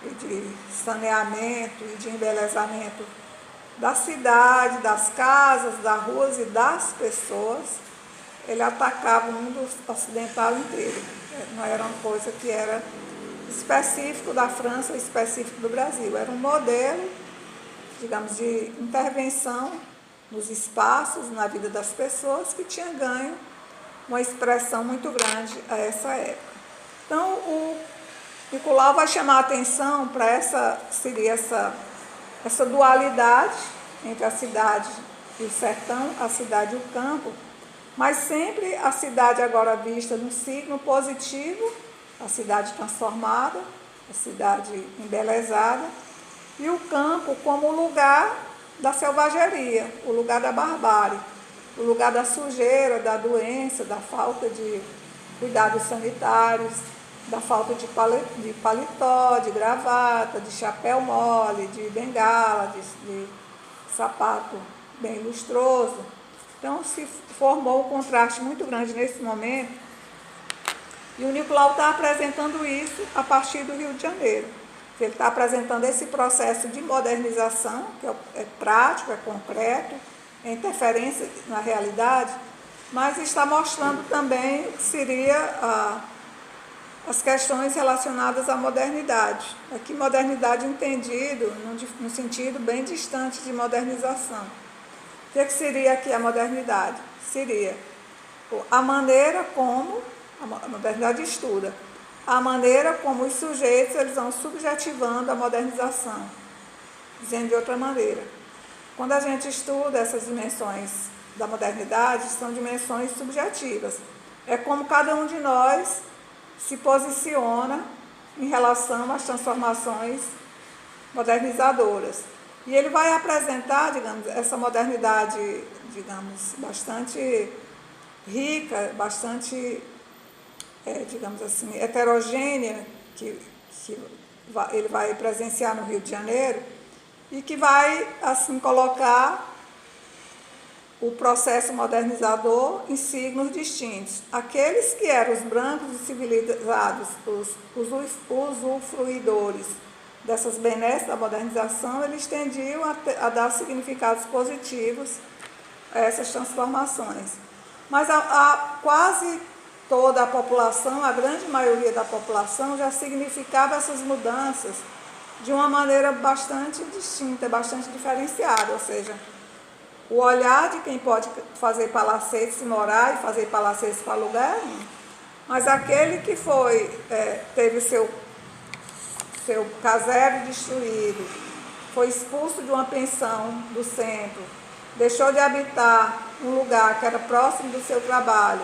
e de saneamento e de embelezamento da cidade, das casas, das ruas e das pessoas, ele atacava o mundo ocidental inteiro. Não era uma coisa que era específico da França ou específico do Brasil. Era um modelo, digamos, de intervenção nos espaços, na vida das pessoas, que tinha ganho uma expressão muito grande a essa época. Então, o Nicolau vai chamar a atenção para essa dualidade entre a cidade e o sertão, a cidade e o campo, mas sempre a cidade agora vista no signo positivo, a cidade transformada, a cidade embelezada, e o campo como lugar da selvageria, o lugar da barbárie, o lugar da sujeira, da doença, da falta de cuidados sanitários, da falta de paletó, de gravata, de chapéu mole, de bengala, de sapato bem lustroso. Então se formou um contraste muito grande nesse momento E o Nicolau está apresentando isso a partir do Rio de Janeiro. Ele está apresentando esse processo de modernização, que é prático, é concreto, é interferência na realidade, mas está mostrando também o que seria as questões relacionadas à modernidade. Aqui, modernidade entendido num sentido bem distante de modernização. O que seria aqui a modernidade? Seria a maneira como, a modernidade estuda, a maneira como os sujeitos eles vão subjetivando a modernização. Dizendo de outra maneira, quando a gente estuda essas dimensões da modernidade, são dimensões subjetivas. É como cada um de nós se posiciona em relação às transformações modernizadoras. E ele vai apresentar, digamos, essa modernidade, digamos, bastante rica, bastante, digamos assim, heterogênea, que ele vai presenciar no Rio de Janeiro, e que vai, assim, colocar o processo modernizador em signos distintos. Aqueles que eram os brancos e civilizados, os usufruidores dessas benesses da modernização, eles tendiam a dar significados positivos a essas transformações. Mas quase toda a população, a grande maioria da população, já significava essas mudanças de uma maneira bastante distinta, bastante diferenciada, ou seja, o olhar de quem pode fazer palacetes e morar e fazer palacetes para alugar, mas aquele que teve seu casebre destruído, foi expulso de uma pensão do centro, deixou de habitar um lugar que era próximo do seu trabalho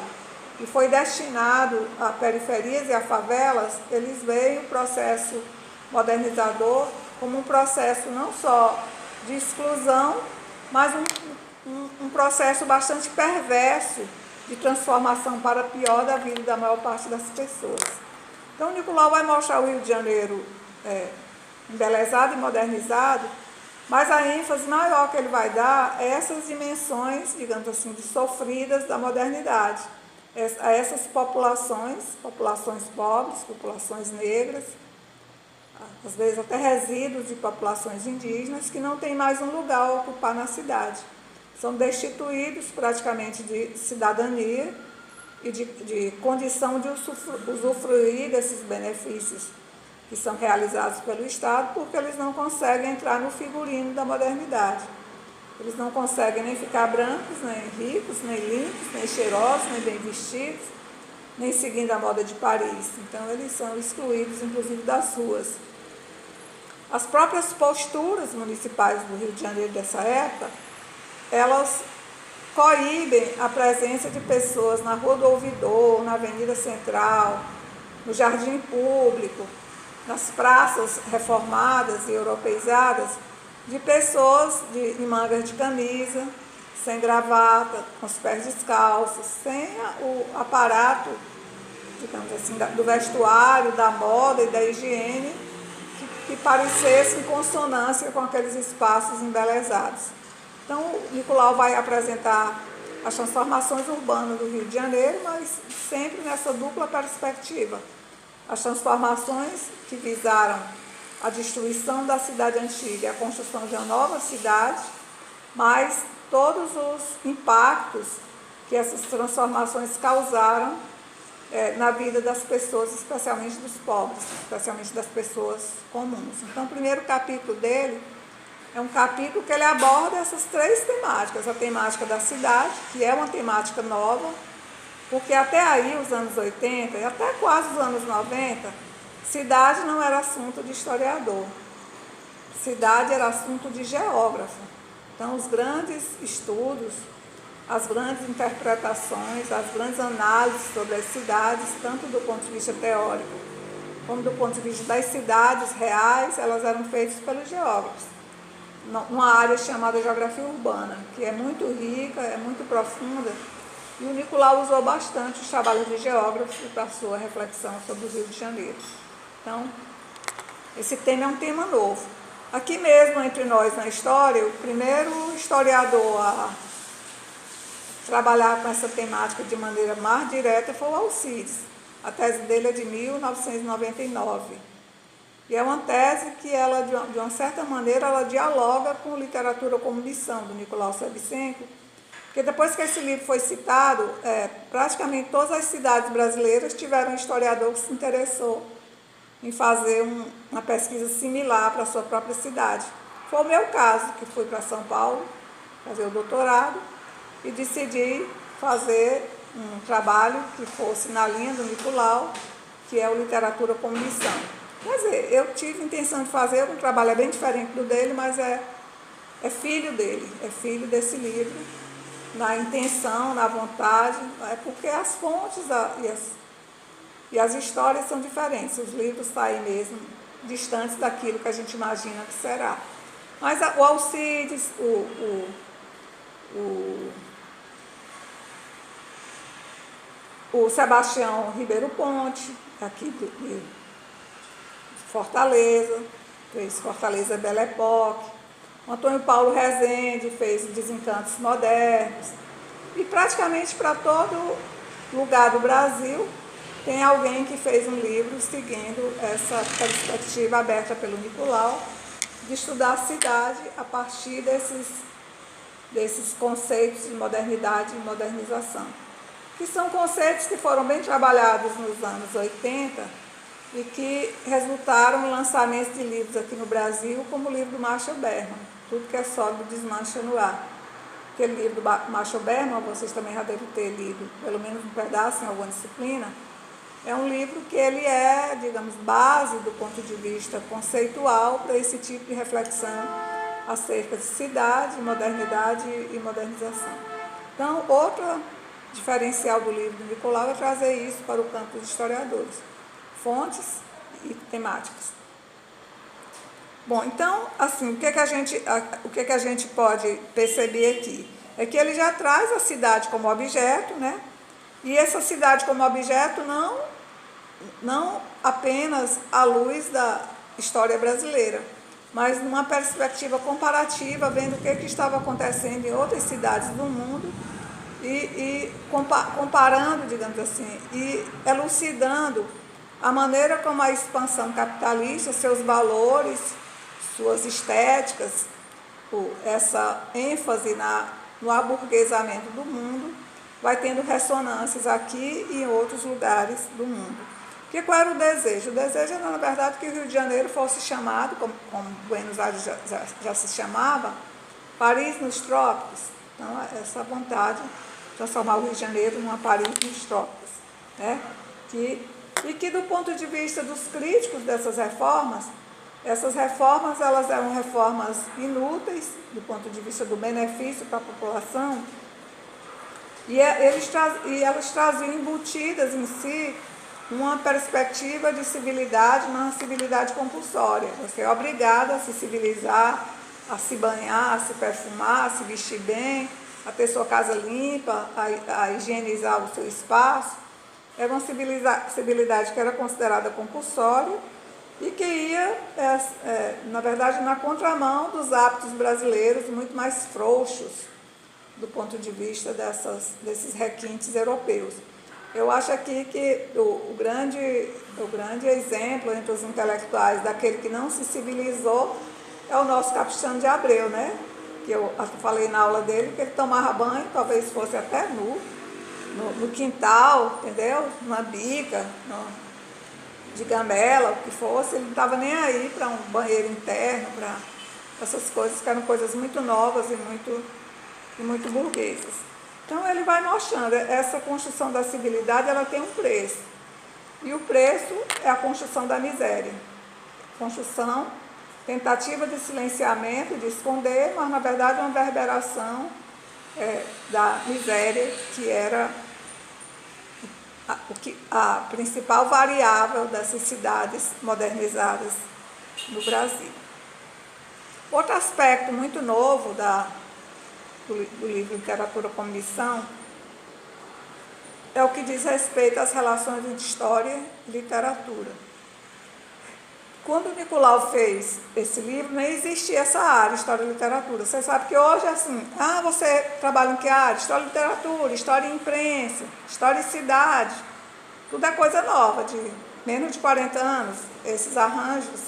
e foi destinado a periferias e a favelas, eles veem o processo modernizador como um processo não só de exclusão, mas um processo bastante perverso de transformação para pior da vida da maior parte das pessoas. Então, o Nicolau vai mostrar o Rio de Janeiro embelezado e modernizado, mas a ênfase maior que ele vai dar é essas dimensões, digamos assim, de sofridas da modernidade, a essas populações pobres, populações negras, às vezes até resíduos de populações indígenas, que não têm mais um lugar a ocupar na cidade. São destituídos praticamente de cidadania e de condição de usufruir desses benefícios que são realizados pelo Estado, porque eles não conseguem entrar no figurino da modernidade. Eles não conseguem nem ficar brancos, nem ricos, nem limpos, nem cheirosos, nem bem vestidos, nem seguindo a moda de Paris. Então, eles são excluídos, inclusive, das ruas. As próprias posturas municipais do Rio de Janeiro dessa época, elas coíbem a presença de pessoas na Rua do Ouvidor, na Avenida Central, no Jardim Público, nas praças reformadas e europeizadas, de pessoas em mangas de camisa, sem gravata, com os pés descalços, sem o aparato, digamos assim, do vestuário, da moda e da higiene, que parecesse em consonância com aqueles espaços embelezados. Então, o Nicolau vai apresentar as transformações urbanas do Rio de Janeiro, mas sempre nessa dupla perspectiva. As transformações que visaram a destruição da cidade antiga e a construção de uma nova cidade, mas todos os impactos que essas transformações causaram na vida das pessoas, especialmente dos pobres, especialmente das pessoas comuns. Então, o primeiro capítulo dele é um capítulo que ele aborda essas três temáticas. A temática da cidade, que é uma temática nova, porque até aí, os anos 80 e até quase os anos 90, cidade não era assunto de historiador. Cidade era assunto de geógrafo. Então, os grandes estudos, as grandes interpretações, as grandes análises sobre as cidades, tanto do ponto de vista teórico como do ponto de vista das cidades reais, elas eram feitas pelos geógrafos. Uma área chamada geografia urbana, que é muito rica, é muito profunda, e o Nicolau usou bastante os trabalhos de geógrafo para a sua reflexão sobre o Rio de Janeiro. Então, esse tema é um tema novo. Aqui mesmo, entre nós na história, o primeiro historiador a trabalhar com essa temática de maneira mais direta foi o Alcides. A tese dele é de 1999. E é uma tese que ela, de uma certa maneira, ela dialoga com Literatura como Missão, do Nicolau Savichenko, porque depois que esse livro foi citado, praticamente todas as cidades brasileiras tiveram um historiador que se interessou em fazer uma pesquisa similar para a sua própria cidade. Foi o meu caso, que fui para São Paulo fazer o doutorado e decidi fazer um trabalho que fosse na linha do Nicolau, que é o Literatura como Missão. Quer dizer, eu tive intenção de fazer, o trabalho é bem diferente do dele, mas é filho dele, é filho desse livro, na intenção, na vontade, porque as fontes e as histórias são diferentes, os livros saem mesmo distantes daquilo que a gente imagina que será. Mas o Alcides, o Sebastião Ribeiro Ponte, aqui de Fortaleza, fez Fortaleza Belle Époque. O Antônio Paulo Rezende fez Desencantos Modernos. E praticamente para todo lugar do Brasil tem alguém que fez um livro seguindo essa perspectiva aberta pelo Nicolau de estudar a cidade a partir desses conceitos de modernidade e modernização, que são conceitos que foram bem trabalhados nos anos 80 e que resultaram em lançamentos de livros aqui no Brasil, como o livro do Marshall Berman, Tudo que é Sólido Desmancha no Ar. Aquele livro do Marshall Berman, vocês também já devem ter lido, pelo menos um pedaço em alguma disciplina, é um livro que ele é, digamos, base do ponto de vista conceitual para esse tipo de reflexão acerca de cidade, modernidade e modernização. Então, outro diferencial do livro do Nicolau é trazer isso para o campo dos historiadores, fontes e temáticas. Bom, então, assim, o que a gente pode perceber aqui? É que ele já traz a cidade como objeto, né? E essa cidade como objeto não apenas à luz da história brasileira, mas numa perspectiva comparativa, vendo o que estava acontecendo em outras cidades do mundo e comparando, digamos assim, e elucidando a maneira como a expansão capitalista, seus valores, suas estéticas, essa ênfase no aburguesamento do mundo, vai tendo ressonâncias aqui e em outros lugares do mundo. Porque qual era o desejo? O desejo era, na verdade, que o Rio de Janeiro fosse chamado, como Buenos Aires já se chamava, Paris nos trópicos. Então, essa vontade de transformar o Rio de Janeiro numa Paris nos trópicos, né? E que, do ponto de vista dos críticos dessas reformas, essas reformas elas eram reformas inúteis, do ponto de vista do benefício para a população, e elas traziam embutidas em si uma perspectiva de civilidade, uma civilidade compulsória. Você é obrigado a se civilizar, a se banhar, a se perfumar, a se vestir bem, a ter sua casa limpa, a higienizar o seu espaço. Era uma civilidade que era considerada compulsória e que ia, na verdade, na contramão dos hábitos brasileiros, muito mais frouxos do ponto de vista desses requintes europeus. Eu acho aqui que o grande exemplo entre os intelectuais daquele que não se civilizou é o nosso Capistrano de Abreu, né? Que eu falei na aula dele que ele tomava banho, talvez fosse até nu, no quintal, entendeu? Numa bica, de gamela, o que fosse, ele não estava nem aí para um banheiro interno, para essas coisas que eram coisas muito novas e muito burguesas. Então ele vai mostrando, essa construção da civilidade, ela tem um preço. E o preço é a construção da miséria. Construção, tentativa de silenciamento, de esconder, mas na verdade uma reverberação da miséria, que era a principal variável dessas cidades modernizadas no Brasil. Outro aspecto muito novo do livro Literatura como Missão é o que diz respeito às relações entre história e literatura. Quando o Nicolau fez esse livro, nem existia essa área, História e Literatura. Você sabe que hoje é assim, você trabalha em que área? História e Literatura, História e Imprensa, História e Cidade. Tudo é coisa nova, de menos de 40 anos, esses arranjos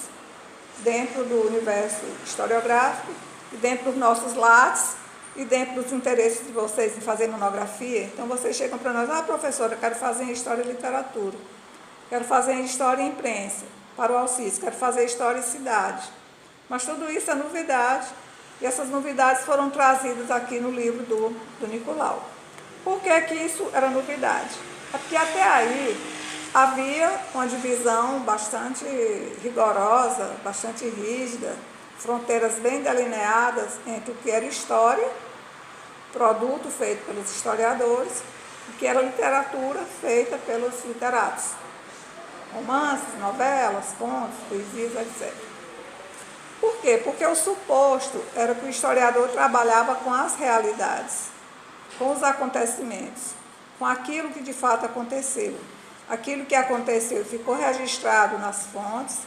dentro do universo historiográfico, e dentro dos nossos lares, e dentro dos interesses de vocês em fazer monografia. Então, vocês chegam para nós, professora, eu quero fazer em História e Literatura, quero fazer em História e Imprensa, para o Alcides, quero fazer História e Cidade. Mas tudo isso é novidade, e essas novidades foram trazidas aqui no livro do Nicolau. Por que que isso era novidade? É porque até aí havia uma divisão bastante rigorosa, bastante rígida, fronteiras bem delineadas entre o que era história, produto feito pelos historiadores, e o que era literatura feita pelos literatos. Romances, novelas, contos, poesias, etc. Por quê? Porque o suposto era que o historiador trabalhava com as realidades, com os acontecimentos, com aquilo que de fato aconteceu. Aquilo que aconteceu e ficou registrado nas fontes,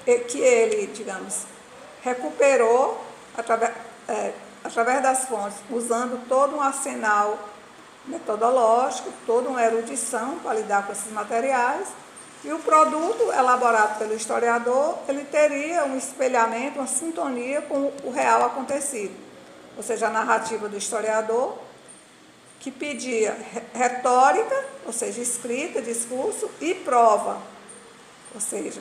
que ele, digamos, recuperou através das fontes, usando todo um arsenal metodológico, toda uma erudição para lidar com esses materiais, e o produto elaborado pelo historiador, ele teria um espelhamento, uma sintonia com o real acontecido. Ou seja, a narrativa do historiador, que pedia retórica, ou seja, escrita, discurso, e prova. Ou seja,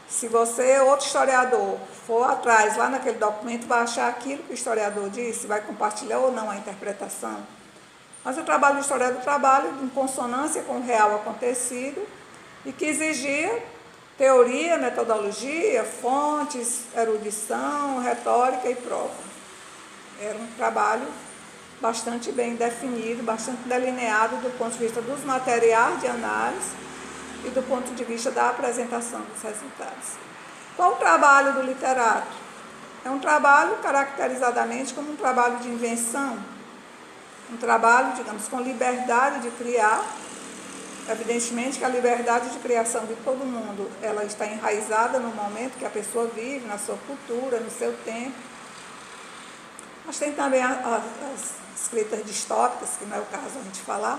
se você, outro historiador, for atrás lá naquele documento, vai achar aquilo que o historiador disse, vai compartilhar ou não a interpretação. Mas o trabalho do historiador é um trabalho em consonância com o real acontecido e que exigia teoria, metodologia, fontes, erudição, retórica e prova. Era um trabalho bastante bem definido, bastante delineado do ponto de vista dos materiais de análise e do ponto de vista da apresentação dos resultados. Qual o trabalho do literato? É um trabalho caracterizadamente como um trabalho de invenção, um trabalho, digamos, com liberdade de criar. Evidentemente que a liberdade de criação de todo mundo, ela está enraizada no momento que a pessoa vive, na sua cultura, no seu tempo. Mas tem também as escritas distópicas, que não é o caso a gente falar.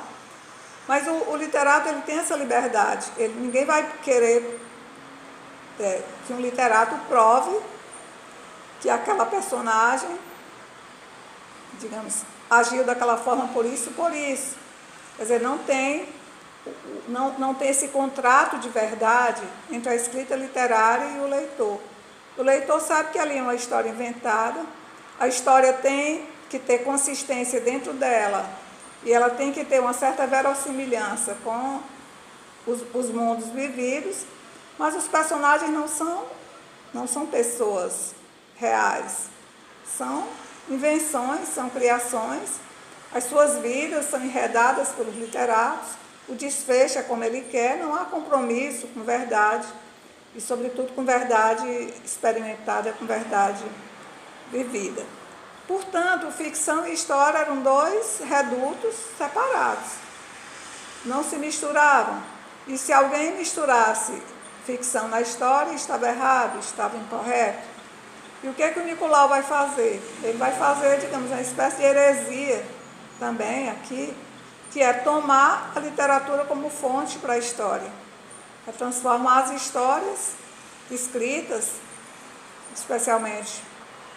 Mas o literato, ele tem essa liberdade. Ninguém vai querer que um literato prove que aquela personagem, digamos, agiu daquela forma por isso. Quer dizer, não tem esse contrato de verdade entre a escrita literária e o leitor. O leitor sabe que ali é uma história inventada, a história tem que ter consistência dentro dela e ela tem que ter uma certa verossimilhança com os mundos vividos, mas os personagens não são pessoas reais, são invenções, são criações, as suas vidas são enredadas pelos literatos, o desfecho é como ele quer, não há compromisso com verdade, e sobretudo com verdade experimentada, com verdade vivida. Portanto, ficção e história eram dois redutos separados, não se misturavam, e se alguém misturasse ficção na história, estava errado, estava incorreto. E o que o Nicolau vai fazer? Ele vai fazer, digamos, uma espécie de heresia também aqui, que é tomar a literatura como fonte para a história, é transformar as histórias escritas, especialmente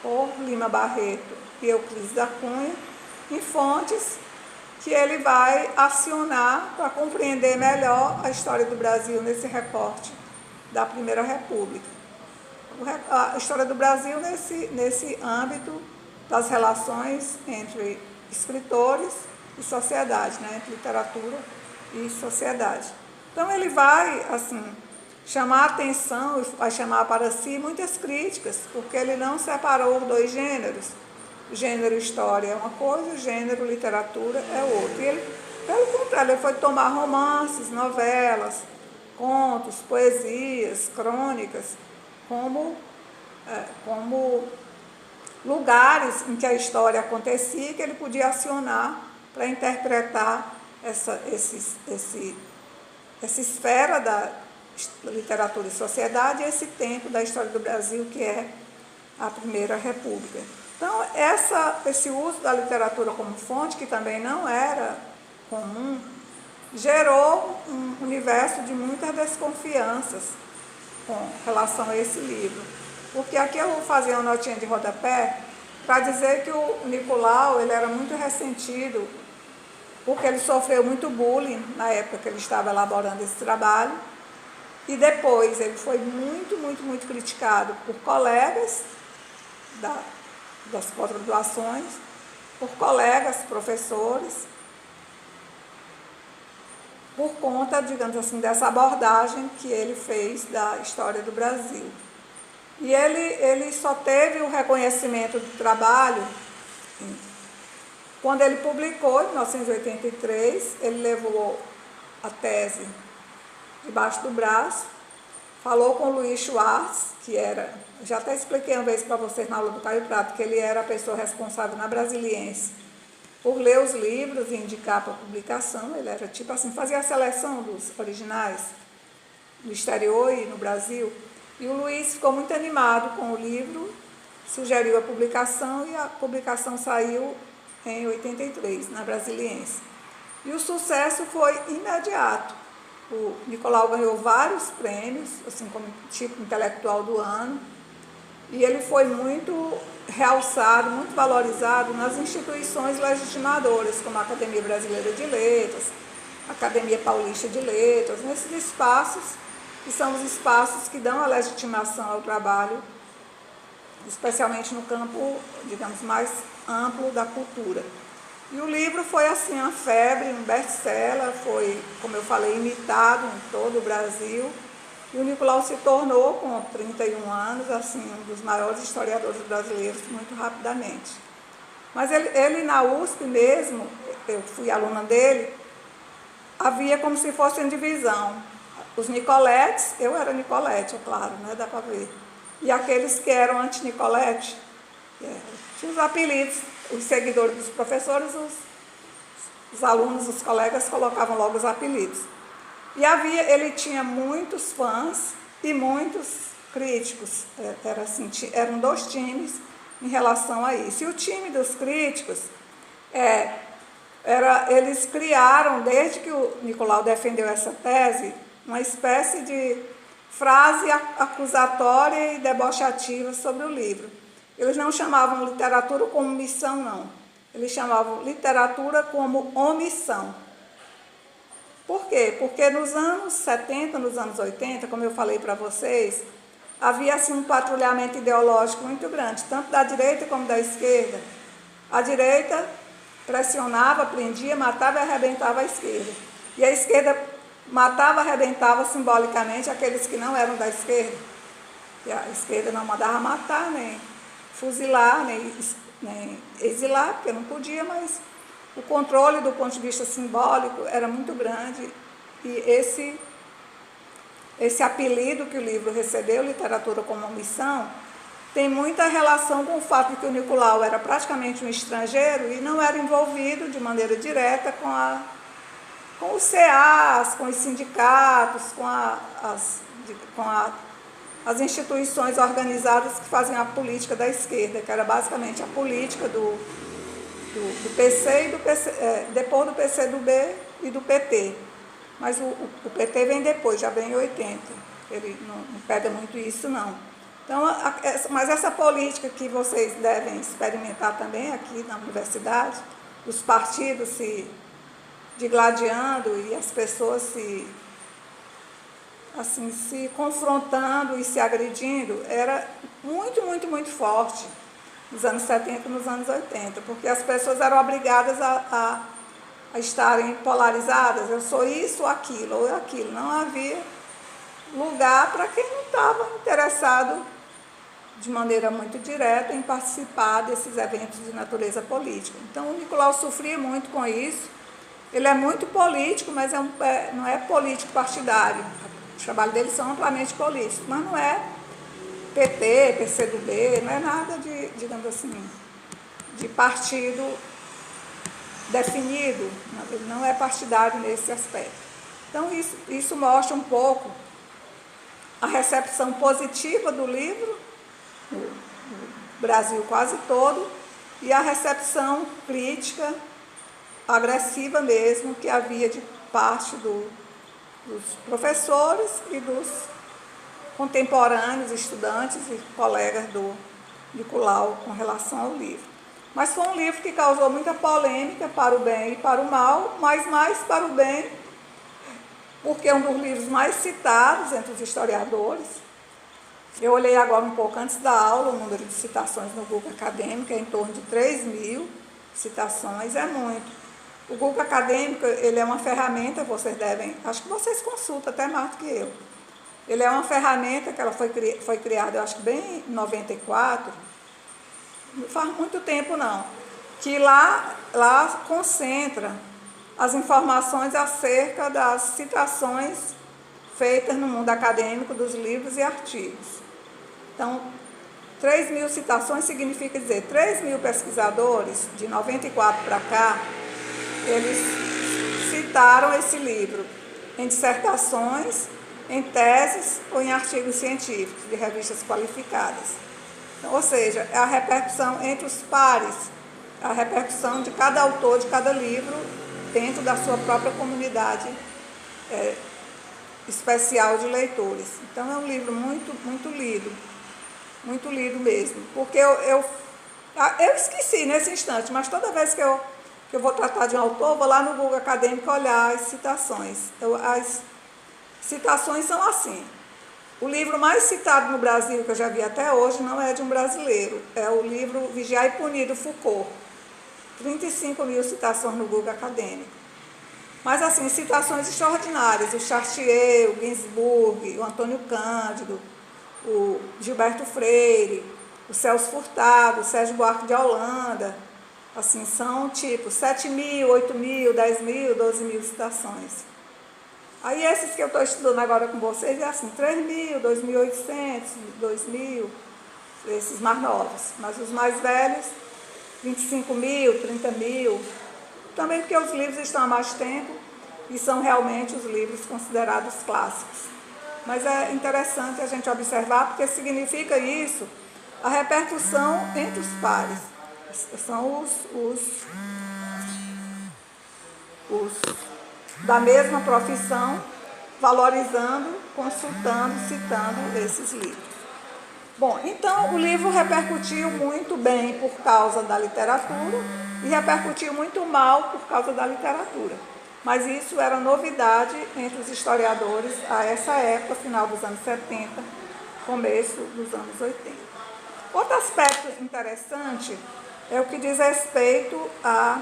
por Lima Barreto e Euclides da Cunha, em fontes que ele vai acionar para compreender melhor a história do Brasil nesse recorte da Primeira República. A história do Brasil nesse âmbito das relações entre escritores e sociedade, né? Entre literatura e sociedade. Então ele vai, assim, chamar a atenção, vai chamar para si muitas críticas, porque ele não separou os dois gêneros. O gênero história é uma coisa, o gênero literatura é outra. E ele, pelo contrário, ele foi tomar romances, novelas, contos, poesias, crônicas, como lugares em que a história acontecia, que ele podia acionar para interpretar essa esfera da literatura e sociedade, e esse tempo da história do Brasil, que é a Primeira República. Então, esse uso da literatura como fonte, que também não era comum gerou um universo de muitas desconfianças com relação a esse livro. Porque aqui eu vou fazer uma notinha de rodapé para dizer que o Nicolau ele era muito ressentido, porque ele sofreu muito bullying na época que ele estava elaborando esse trabalho, e depois ele foi muito criticado por colegas das pós-graduações, por colegas professores, por conta, digamos assim, dessa abordagem que ele fez da história do Brasil. E ele só teve o reconhecimento do trabalho quando ele publicou, em 1983, ele levou a tese debaixo do braço, falou com o Luiz Schwartz, que era, já até expliquei uma vez para vocês na aula do Caio Prato, que ele era a pessoa responsável na Brasiliense por ler os livros e indicar para publicação. Ele era tipo assim, fazia a seleção dos originais no exterior e no Brasil. E o Luiz ficou muito animado com o livro, sugeriu a publicação e a publicação saiu em 83, na Brasiliense. E o sucesso foi imediato. O Nicolau ganhou vários prêmios, assim como tipo intelectual do ano, e ele foi muito realçado, muito valorizado nas instituições legitimadoras, como a Academia Brasileira de Letras, a Academia Paulista de Letras, nesses espaços que são os espaços que dão a legitimação ao trabalho, especialmente no campo, digamos, mais amplo da cultura. E o livro foi assim uma febre, um best-seller, foi, como eu falei, imitado em todo o Brasil. E o Nicolau se tornou, com 31 anos, assim, um dos maiores historiadores brasileiros, muito rapidamente. Mas ele na USP mesmo, eu fui aluna dele, havia como se fosse uma divisão. Os Nicoletes, eu era Nicolete, é claro, né, dá para ver. E aqueles que eram anti-Nicolete, tinha os apelidos, os seguidores dos professores, os alunos, os colegas colocavam logo os apelidos. E ele tinha muitos fãs e muitos críticos. Eram dois times em relação a isso. E o time dos críticos, eles criaram, desde que o Nicolau defendeu essa tese, uma espécie de frase acusatória e debochativa sobre o livro. Eles não chamavam literatura como missão, não. Eles chamavam literatura como omissão. Por quê? Porque nos anos 70, nos anos 80, como eu falei para vocês, havia assim, um patrulhamento ideológico muito grande, tanto da direita como da esquerda. A direita pressionava, prendia, matava e arrebentava a esquerda. E a esquerda matava, arrebentava simbolicamente aqueles que não eram da esquerda. E a esquerda não mandava matar, nem fuzilar, nem exilar, porque não podia, mas o controle do ponto de vista simbólico era muito grande. E esse apelido que o livro recebeu, Literatura como Omissão, tem muita relação com o fato de que o Nicolau era praticamente um estrangeiro e não era envolvido de maneira direta com os CEAs, com os sindicatos, com as instituições organizadas que fazem a política da esquerda, que era basicamente a política do PC e do PC, depois do PCdoB e do PT. Mas o PT vem depois, já vem em 80. Ele não pega muito isso, não. Então, mas essa política que vocês devem experimentar também aqui na universidade, os partidos se digladiando e as pessoas se confrontando e se agredindo, era muito forte nos anos 70 e nos anos 80, porque as pessoas eram obrigadas a estarem polarizadas, eu sou isso ou aquilo, ou aquilo. Não havia lugar para quem não estava interessado de maneira muito direta em participar desses eventos de natureza política. Então, o Nicolau sofria muito com isso. Ele é muito político, mas não é político partidário. Os trabalhos dele são amplamente políticos, mas não é PT, PCdoB, não é nada de, digamos assim, de partido definido. Ele não é partidário nesse aspecto. Então, isso mostra um pouco a recepção positiva do livro, no Brasil quase todo, e a recepção crítica agressiva mesmo que havia de parte dos professores e dos contemporâneos, estudantes e colegas do Nicolau com relação ao livro. Mas foi um livro que causou muita polêmica para o bem e para o mal, mas mais para o bem, porque é um dos livros mais citados entre os historiadores. Eu olhei agora um pouco antes da aula, o número de citações no Google Acadêmico é em torno de 3.000 citações, é muito. O Google Acadêmico, ele é uma ferramenta, vocês devem, acho que vocês consultam até mais do que eu. Ele é uma ferramenta que ela foi criada, eu acho que bem em 94, não faz muito tempo não, que lá concentra as informações acerca das citações feitas no mundo acadêmico dos livros e artigos. Então, 3.000 citações significa dizer 3.000 pesquisadores, de 94 para cá, eles citaram esse livro em dissertações, em teses ou em artigos científicos de revistas qualificadas. Então, ou seja, é a repercussão entre os pares, a repercussão de cada autor, de cada livro, dentro da sua própria comunidade especial de leitores. Então, é um livro muito lido mesmo. Porque eu esqueci nesse instante, mas toda vez que eu vou tratar de um autor, vou lá no Google Acadêmico olhar as citações. Então, as citações são assim. O livro mais citado no Brasil, que eu já vi até hoje, não é de um brasileiro. É o livro Vigiar e Punir, do Foucault. 35.000 citações no Google Acadêmico. Mas, assim, citações extraordinárias. O Chartier, o Ginsburg, o Antônio Cândido, o Gilberto Freire, o Celso Furtado, o Sérgio Buarque de Holanda. Assim, são tipo 7.000, 8.000, 10.000, 12.000 citações. Aí esses que eu estou estudando agora com vocês é assim, 3.000, 2.800, 2.000, esses mais novos. Mas os mais velhos, 25.000, 30.000. Também porque os livros estão há mais tempo e são realmente os livros considerados clássicos. Mas é interessante a gente observar, porque significa isso, a repercussão entre os pares. São os da mesma profissão, valorizando, consultando, citando esses livros. Bom, então o livro repercutiu muito bem por causa da literatura e repercutiu muito mal por causa da literatura. Mas isso era novidade entre os historiadores a essa época, final dos anos 70, começo dos anos 80. Outro aspecto interessante é o que diz respeito à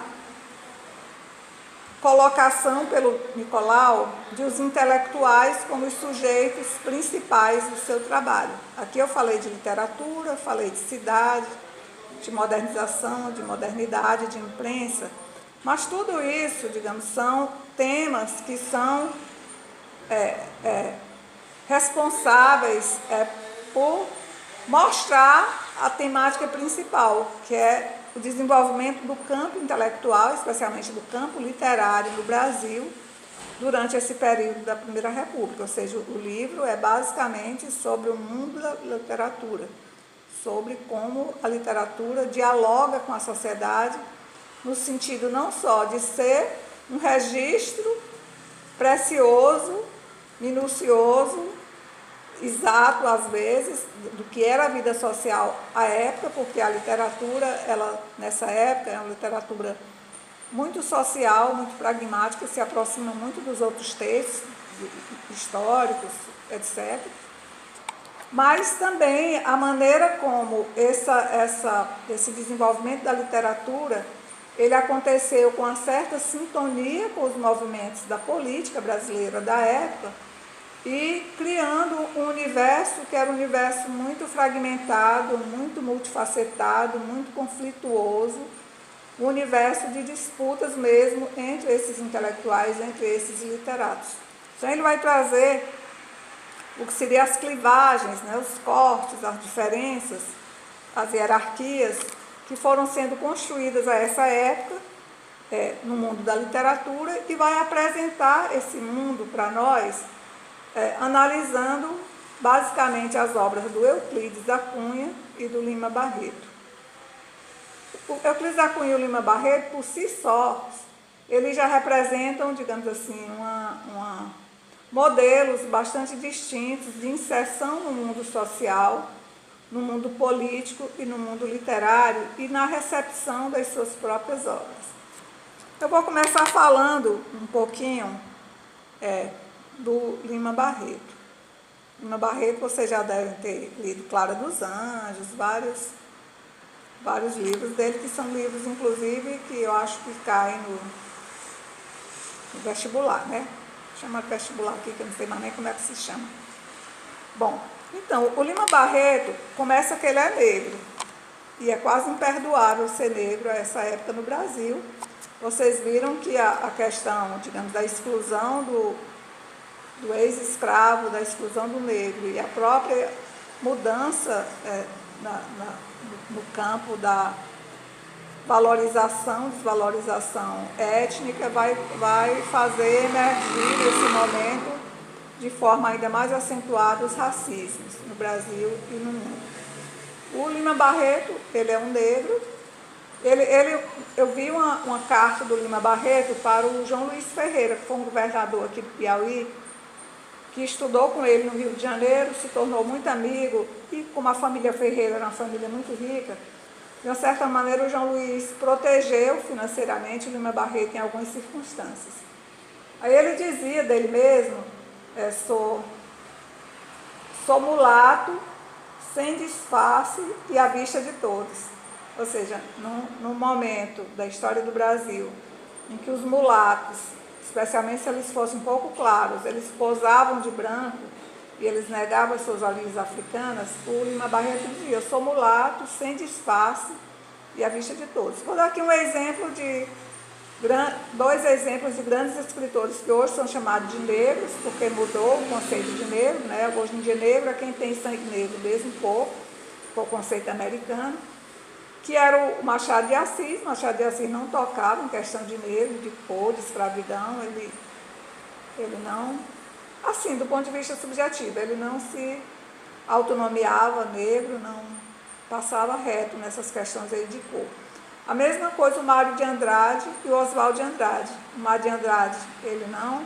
colocação pelo Nicolau de os intelectuais como os sujeitos principais do seu trabalho. Aqui eu falei de literatura, falei de cidade, de modernização, de modernidade, de imprensa, mas tudo isso, digamos, são temas que são responsáveis por mostrar a temática principal, que é o desenvolvimento do campo intelectual, especialmente do campo literário no Brasil, durante esse período da Primeira República. Ou seja, o livro é basicamente sobre o mundo da literatura, sobre como a literatura dialoga com a sociedade, no sentido não só de ser um registro precioso, minucioso, exato, às vezes, do que era a vida social à época, porque a literatura, ela, nessa época, é uma literatura muito social, muito pragmática, se aproxima muito dos outros textos históricos, etc. Mas também a maneira como esse desenvolvimento da literatura, ele aconteceu com uma certa sintonia com os movimentos da política brasileira da época, e criando um universo que era um universo muito fragmentado, muito multifacetado, muito conflituoso, um universo de disputas mesmo entre esses intelectuais, entre esses literatos. Então ele vai trazer o que seriam as clivagens, né, os cortes, as diferenças, as hierarquias que foram sendo construídas a essa época no mundo da literatura, e vai apresentar esse mundo para nós, analisando basicamente as obras do Euclides da Cunha e do Lima Barreto. O Euclides da Cunha e o Lima Barreto, por si só, eles já representam, digamos assim, modelos bastante distintos de inserção no mundo social, no mundo político e no mundo literário e na recepção das suas próprias obras. Eu vou começar falando um pouquinho do Lima Barreto. Lima Barreto, vocês já devem ter lido Clara dos Anjos, vários livros dele, que são livros, inclusive, que eu acho que caem no vestibular, né? Chama de vestibular aqui, que eu não sei mais nem como é que se chama. Bom, então, o Lima Barreto começa que ele é negro, e é quase imperdoável ser negro a essa época no Brasil. Vocês viram que a questão, digamos, da exclusão do ex-escravo, da exclusão do negro e a própria mudança no campo da valorização, desvalorização étnica vai fazer emergir nesse momento de forma ainda mais acentuada os racismos no Brasil e no mundo. O Lima Barreto, ele é um negro. Eu vi uma carta do Lima Barreto para o João Luiz Ferreira, que foi um governador aqui do Piauí, que estudou com ele no Rio de Janeiro, se tornou muito amigo, e como a família Ferreira era uma família muito rica, de uma certa maneira o João Luiz protegeu financeiramente o Lima Barreto em algumas circunstâncias. Aí ele dizia dele mesmo, sou mulato, sem disfarce e à vista de todos. Ou seja, num momento da história do Brasil em que os mulatos, especialmente se eles fossem um pouco claros, eles posavam de branco e eles negavam suas origens africanas, o Lima Barreto dizia, eu sou mulato, sem disfarce e à vista de todos. Vou dar aqui dois exemplos de grandes escritores que hoje são chamados de negros, porque mudou o conceito de negro, né? Hoje em dia negro é quem tem sangue negro mesmo, pouco, com o conceito americano, que era o Machado de Assis. Machado de Assis não tocava em questão de negro, de cor, de escravidão, ele não, assim, do ponto de vista subjetivo, ele não se autonomeava negro, não passava reto nessas questões aí de cor. A mesma coisa o Mário de Andrade e o Oswald de Andrade. O Mário de Andrade, ele não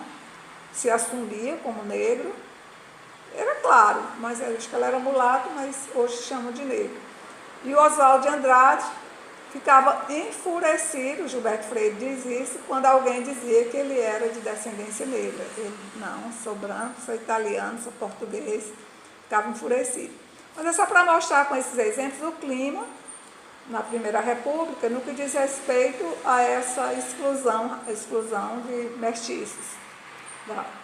se assumia como negro, era claro, mas acho que ele era mulato, mas hoje chamam de negro. E o Oswald de Andrade ficava enfurecido, Gilberto Freire diz isso, quando alguém dizia que ele era de descendência negra. Ele, não, sou branco, sou italiano, sou português, ficava enfurecido. Mas é só para mostrar com esses exemplos o clima na Primeira República, no que diz respeito a essa exclusão de mestiços,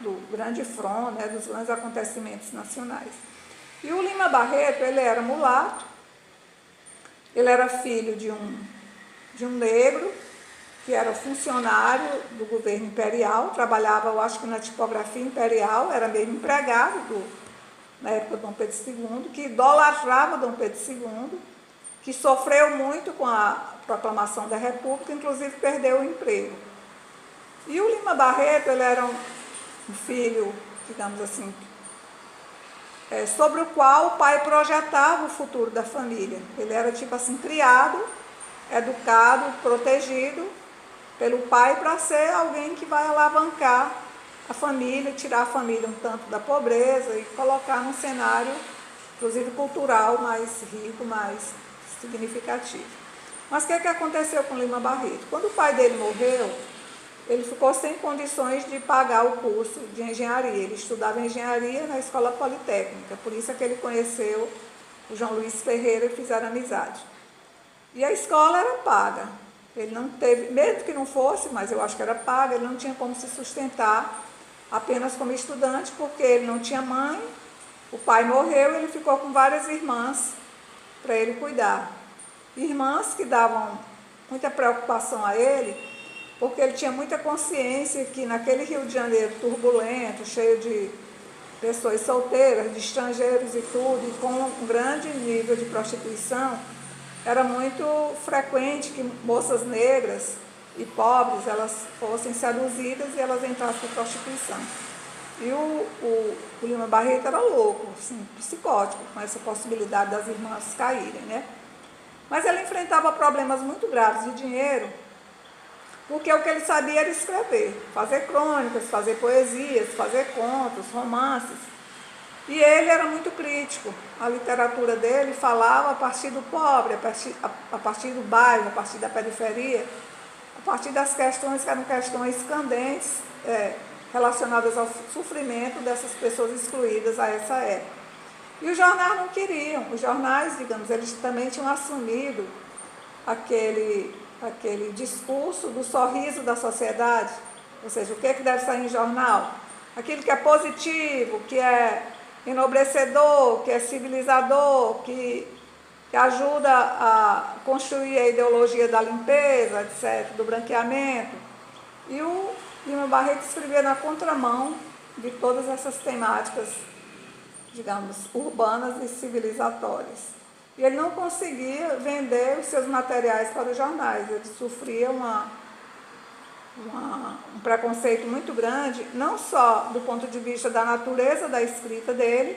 do grande front, né, dos grandes acontecimentos nacionais. E o Lima Barreto, ele era mulato, ele era filho de um negro, que era funcionário do governo imperial, trabalhava, eu acho que na tipografia imperial, era mesmo empregado na época de Dom Pedro II, que idolatrava Dom Pedro II, que sofreu muito com a proclamação da República, inclusive perdeu o emprego. E o Lima Barreto, ele era um filho, digamos assim, sobre o qual o pai projetava o futuro da família. Ele era, tipo assim, criado, educado, protegido pelo pai para ser alguém que vai alavancar a família, tirar a família um tanto da pobreza e colocar num cenário, inclusive cultural, mais rico, mais significativo. Mas o que aconteceu com Lima Barreto? Quando o pai dele morreu, ele ficou sem condições de pagar o curso de engenharia. Ele estudava engenharia na Escola Politécnica, por isso é que ele conheceu o João Luiz Ferreira e fizeram amizade. E a escola era paga. Ele não teve, mesmo que não fosse, mas eu acho que era paga, ele não tinha como se sustentar apenas como estudante, porque ele não tinha mãe, o pai morreu e ele ficou com várias irmãs para ele cuidar. Irmãs que davam muita preocupação a ele, porque ele tinha muita consciência que naquele Rio de Janeiro turbulento, cheio de pessoas solteiras, de estrangeiros e tudo, e com um grande nível de prostituição, era muito frequente que moças negras e pobres, elas fossem seduzidas e elas entrassem para prostituição. E o Lima Barreto era louco, assim, psicótico, com essa possibilidade das irmãs caírem, né? Mas ele enfrentava problemas muito graves de dinheiro, porque o que ele sabia era escrever, fazer crônicas, fazer poesias, fazer contos, romances. E ele era muito crítico. A literatura dele falava a partir do pobre, a partir do bairro, a partir da periferia, a partir das questões que eram questões candentes, relacionadas ao sofrimento dessas pessoas excluídas a essa época. E os jornais não queriam. Os jornais, digamos, eles também tinham assumido aquele discurso do sorriso da sociedade. Ou seja, o que deve sair em jornal? Aquilo que é positivo, que é enobrecedor, que é civilizador, que ajuda a construir a ideologia da limpeza, etc., do branqueamento. E o Lima Barreto escrevia na contramão de todas essas temáticas, digamos, urbanas e civilizatórias. E ele não conseguia vender os seus materiais para os jornais. Ele sofria um preconceito muito grande, não só do ponto de vista da natureza da escrita dele,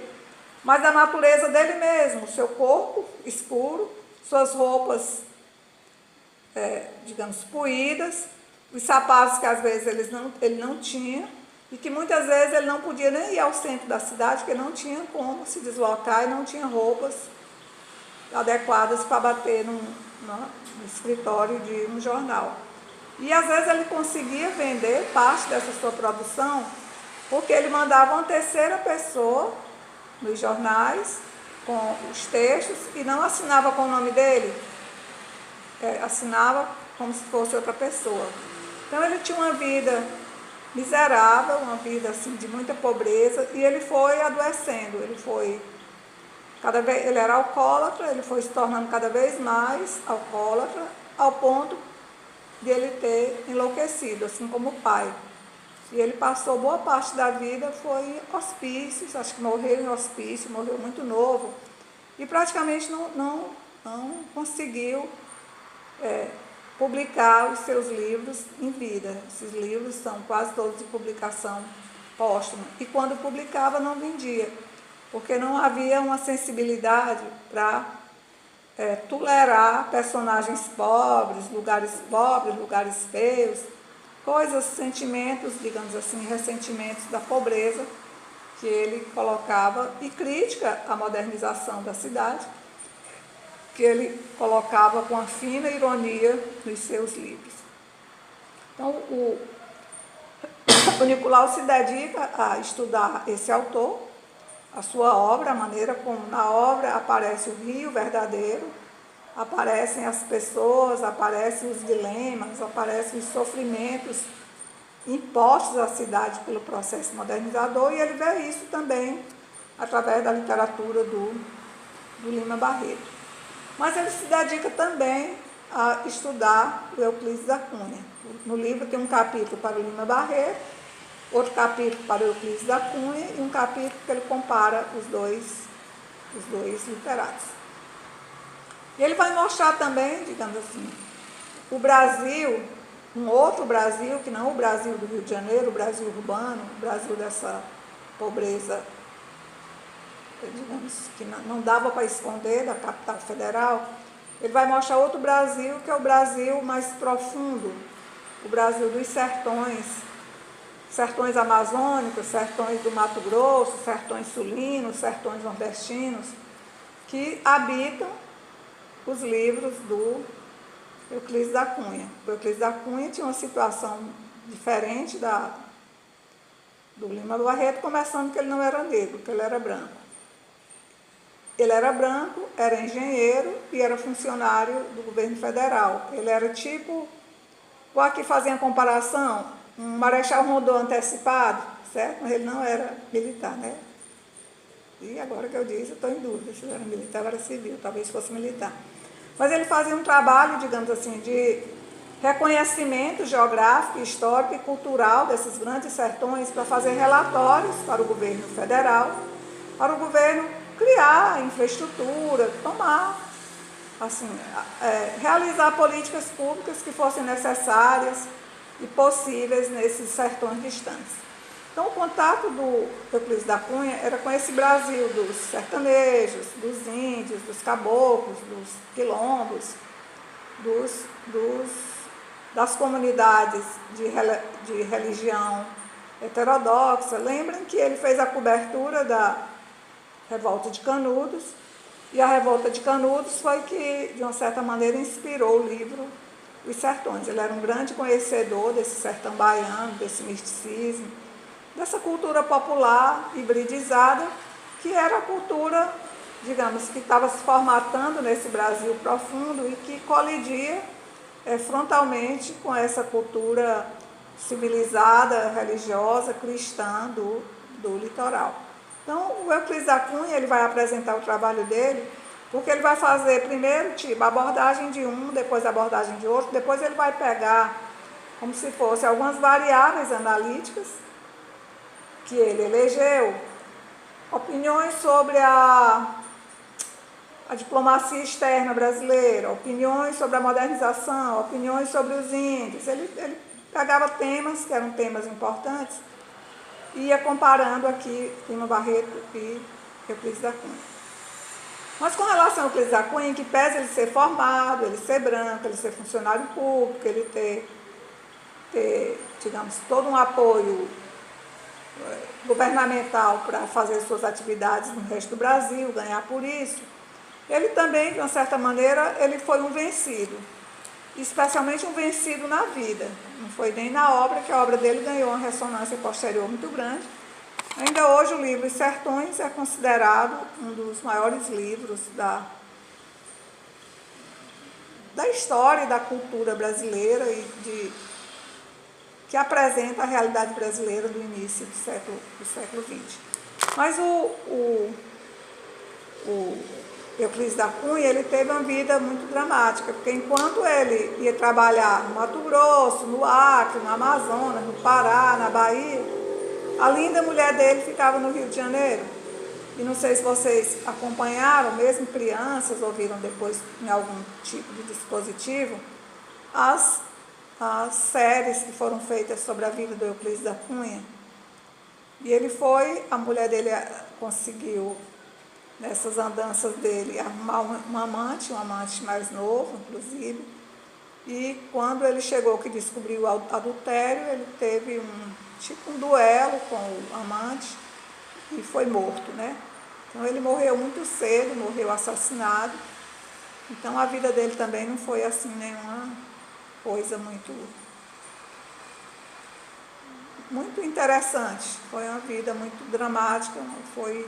mas da natureza dele mesmo, seu corpo escuro, suas roupas, digamos, poídas, os sapatos que às vezes ele não tinha, e que muitas vezes ele não podia nem ir ao centro da cidade, porque não tinha como se deslocar e não tinha roupas adequadas para bater no escritório de um jornal. E às vezes ele conseguia vender parte dessa sua produção, porque ele mandava uma terceira pessoa nos jornais com os textos e não assinava com o nome dele, assinava como se fosse outra pessoa. Então ele tinha uma vida miserável, uma vida assim, de muita pobreza, e ele foi adoecendo, ele era alcoólatra, ele foi se tornando cada vez mais alcoólatra, ao ponto de ele ter enlouquecido, assim como o pai. E ele passou boa parte da vida, foi em hospícios, acho que morreu em hospício, morreu muito novo, e praticamente não conseguiu publicar os seus livros em vida. Esses livros são quase todos de publicação póstuma. E quando publicava, não vendia, porque não havia uma sensibilidade para tolerar personagens pobres, lugares feios, coisas, sentimentos, digamos assim, ressentimentos da pobreza que ele colocava, e crítica à modernização da cidade, que ele colocava com a fina ironia nos seus livros. Então, o Nicolau se dedica a estudar esse autor, a sua obra, a maneira como na obra aparece o Rio verdadeiro, aparecem as pessoas, aparecem os dilemas, aparecem os sofrimentos impostos à cidade pelo processo modernizador, e ele vê isso também através da literatura do Lima Barreto. Mas ele se dedica também a estudar o Euclides da Cunha. No livro tem um capítulo para o Lima Barreto, outro capítulo para o Euclides da Cunha e um capítulo que ele compara os dois literatos. E ele vai mostrar também, digamos assim, o Brasil, um outro Brasil, que não o Brasil do Rio de Janeiro, o Brasil urbano, o Brasil dessa pobreza, digamos, que não dava para esconder da capital federal. Ele vai mostrar outro Brasil, que é o Brasil mais profundo, o Brasil dos sertões, sertões amazônicos, sertões do Mato Grosso, sertões sulinos, sertões nordestinos, que habitam os livros do Euclides da Cunha. O Euclides da Cunha tinha uma situação diferente do Lima Barreto, começando que ele não era negro, que ele era branco. Ele era branco, era engenheiro e era funcionário do governo federal. Ele era tipo, vou aqui fazer uma comparação, um marechal Rondon antecipado, certo? Mas ele não era militar, né? E agora que eu disse, eu estou em dúvida se ele era militar ou era civil, talvez fosse militar. Mas ele fazia um trabalho, digamos assim, de reconhecimento geográfico, histórico e cultural desses grandes sertões para fazer relatórios para o governo federal, para o governo criar infraestrutura, realizar políticas públicas que fossem necessárias e possíveis nesses sertões distantes. Então, o contato do Euclides da Cunha era com esse Brasil dos sertanejos, dos índios, dos caboclos, dos quilombos, dos das comunidades de religião heterodoxa. Lembrem que ele fez a cobertura da Revolta de Canudos, e a Revolta de Canudos foi que, de uma certa maneira, inspirou o livro Os Sertões. Ele era um grande conhecedor desse sertão baiano, desse misticismo, dessa cultura popular hibridizada, que era a cultura, digamos, que estava se formatando nesse Brasil profundo e que colidia frontalmente com essa cultura civilizada, religiosa, cristã do litoral. Então, o Euclides da Cunha, ele vai apresentar o trabalho dele, porque ele vai fazer primeiro tipo a abordagem de um, depois a abordagem de outro, depois ele vai pegar como se fosse algumas variáveis analíticas que ele elegeu, opiniões sobre a diplomacia externa brasileira, opiniões sobre a modernização, opiniões sobre os índios. Ele pegava temas que eram temas importantes e ia comparando aqui Lima Barreto e Euclides da Cunha. Mas com relação ao Euclides da Cunha, em que pese ele ser formado, ele ser branco, ele ser funcionário público, ele ter, digamos, todo um apoio governamental para fazer suas atividades no resto do Brasil, ganhar por isso, ele também, de uma certa maneira, ele foi um vencido, especialmente um vencido na vida. Não foi nem na obra, que a obra dele ganhou uma ressonância posterior muito grande. Ainda hoje o livro Os Sertões é considerado um dos maiores livros da história e da cultura brasileira e que apresenta a realidade brasileira do início do século XX. Mas o Euclides da Cunha, ele teve uma vida muito dramática, porque enquanto ele ia trabalhar no Mato Grosso, no Acre, no Amazonas, no Pará, na Bahia, a linda mulher dele ficava no Rio de Janeiro. E não sei se vocês acompanharam, mesmo crianças, ouviram depois em algum tipo de dispositivo, as séries que foram feitas sobre a vida do Euclides da Cunha. E a mulher dele conseguiu, nessas andanças dele, arrumar um amante mais novo, inclusive. E quando ele chegou, que descobriu o adultério, ele teve um duelo com o amante e foi morto, né? Então ele morreu muito cedo, morreu assassinado. Então a vida dele também não foi assim nenhuma coisa muito interessante. Foi uma vida muito dramática, foi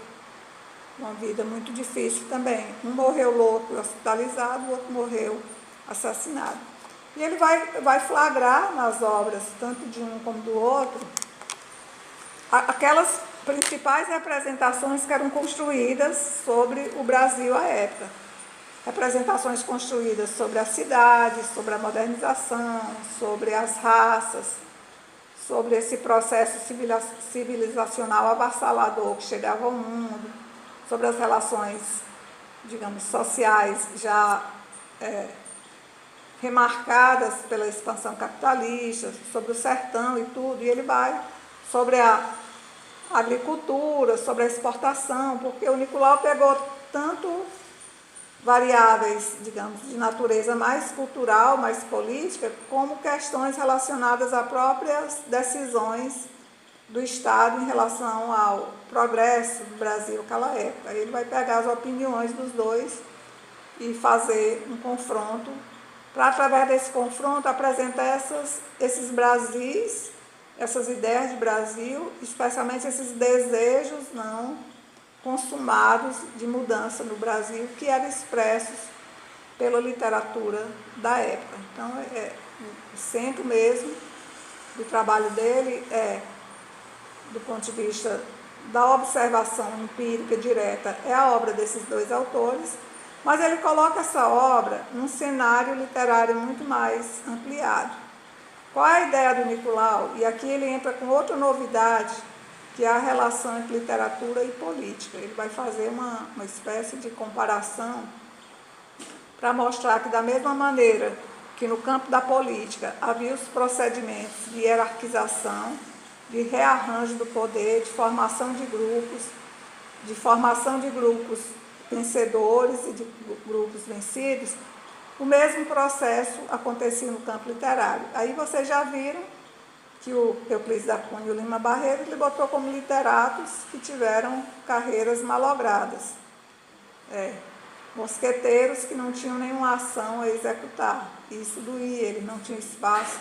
uma vida muito difícil também. Um morreu louco e hospitalizado, o outro morreu assassinado. E ele vai flagrar nas obras, tanto de um como do outro, aquelas principais representações que eram construídas sobre o Brasil à época. Representações construídas sobre a cidade, sobre a modernização, sobre as raças, sobre esse processo civilizacional avassalador que chegava ao mundo, sobre as relações, digamos, sociais já remarcadas pela expansão capitalista, sobre o sertão e tudo, e ele vai sobre a agricultura, sobre a exportação, porque o Nicolau pegou tanto variáveis, digamos, de natureza mais cultural, mais política, como questões relacionadas a próprias decisões do Estado em relação ao progresso do Brasil naquela época. Ele vai pegar as opiniões dos dois e fazer um confronto, para, através desse confronto, apresentar esses Brasis, essas ideias de Brasil, especialmente esses desejos não consumados de mudança no Brasil, que eram expressos pela literatura da época. Então, o centro mesmo do trabalho dele do ponto de vista da observação empírica direta, é a obra desses dois autores, mas ele coloca essa obra num cenário literário muito mais ampliado. Qual é a ideia do Nicolau? E aqui ele entra com outra novidade, que é a relação entre literatura e política. Ele vai fazer uma espécie de comparação para mostrar que, da mesma maneira que no campo da política havia os procedimentos de hierarquização, de rearranjo do poder, de formação de grupos vencedores e de grupos vencidos, o mesmo processo acontecia no campo literário. Aí vocês já viram que o Euclides da Cunha e o Lima Barreto ele botou como literatos que tiveram carreiras malogradas. Mosqueteiros que não tinham nenhuma ação a executar. Isso doía, eles não tinham espaço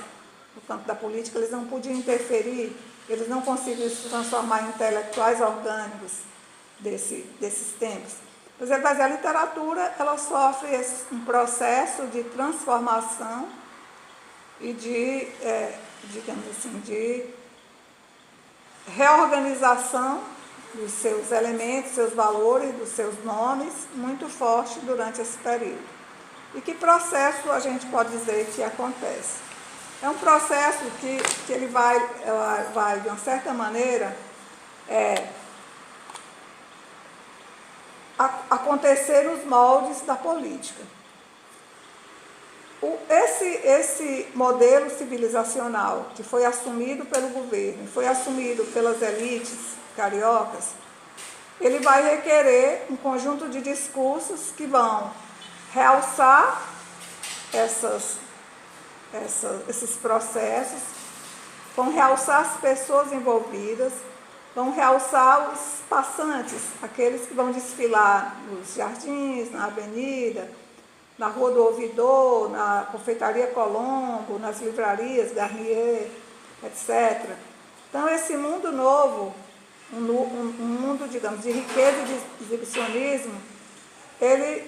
no campo da política, eles não podiam interferir, eles não conseguiam se transformar em intelectuais orgânicos desses tempos. Mas a literatura ela sofre um processo de transformação e digamos assim, de reorganização dos seus elementos, seus valores, dos seus nomes, muito forte durante esse período. E que processo a gente pode dizer que acontece? É um processo que ele vai, de uma certa maneira, acontecer nos moldes da política. Esse modelo civilizacional que foi assumido pelo governo, foi assumido pelas elites cariocas, ele vai requerer um conjunto de discursos que vão realçar esses processos, vão realçar as pessoas envolvidas, vão realçar os passantes, aqueles que vão desfilar nos jardins, na avenida, na Rua do Ouvidor, na Confeitaria Colombo, nas livrarias Garnier, etc. Então, esse mundo novo, um mundo, digamos, de riqueza e de exibicionismo, ele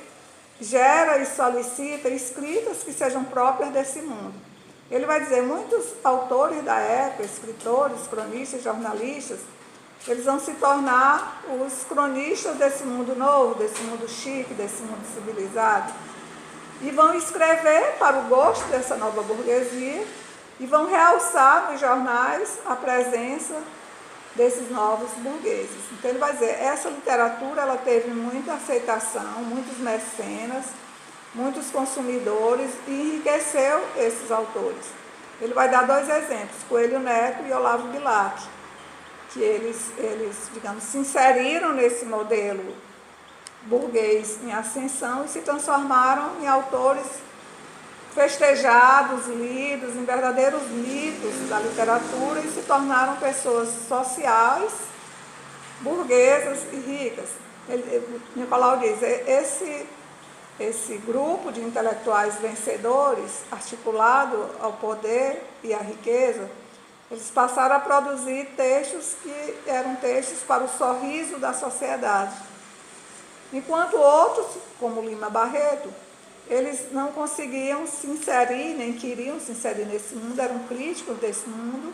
gera e solicita escritas que sejam próprias desse mundo. Ele vai dizer, muitos autores da época, escritores, cronistas, jornalistas, eles vão se tornar os cronistas desse mundo novo, desse mundo chique, desse mundo civilizado, e vão escrever para o gosto dessa nova burguesia e vão realçar nos jornais a presença desses novos burgueses. Então ele vai dizer, essa literatura ela teve muita aceitação, muitos mecenas, muitos consumidores e enriqueceu esses autores. Ele vai dar dois exemplos, Coelho Neto e Olavo Bilac, que eles, digamos, se inseriram nesse modelo burguês em ascensão e se transformaram em autores festejados, lidos, em verdadeiros mitos da literatura e se tornaram pessoas sociais, burguesas e ricas. Nicolau diz, esse grupo de intelectuais vencedores, articulado ao poder e à riqueza, eles passaram a produzir textos que eram textos para o sorriso da sociedade. Enquanto outros, como Lima Barreto, eles não conseguiam se inserir, nem queriam se inserir nesse mundo, eram críticos desse mundo,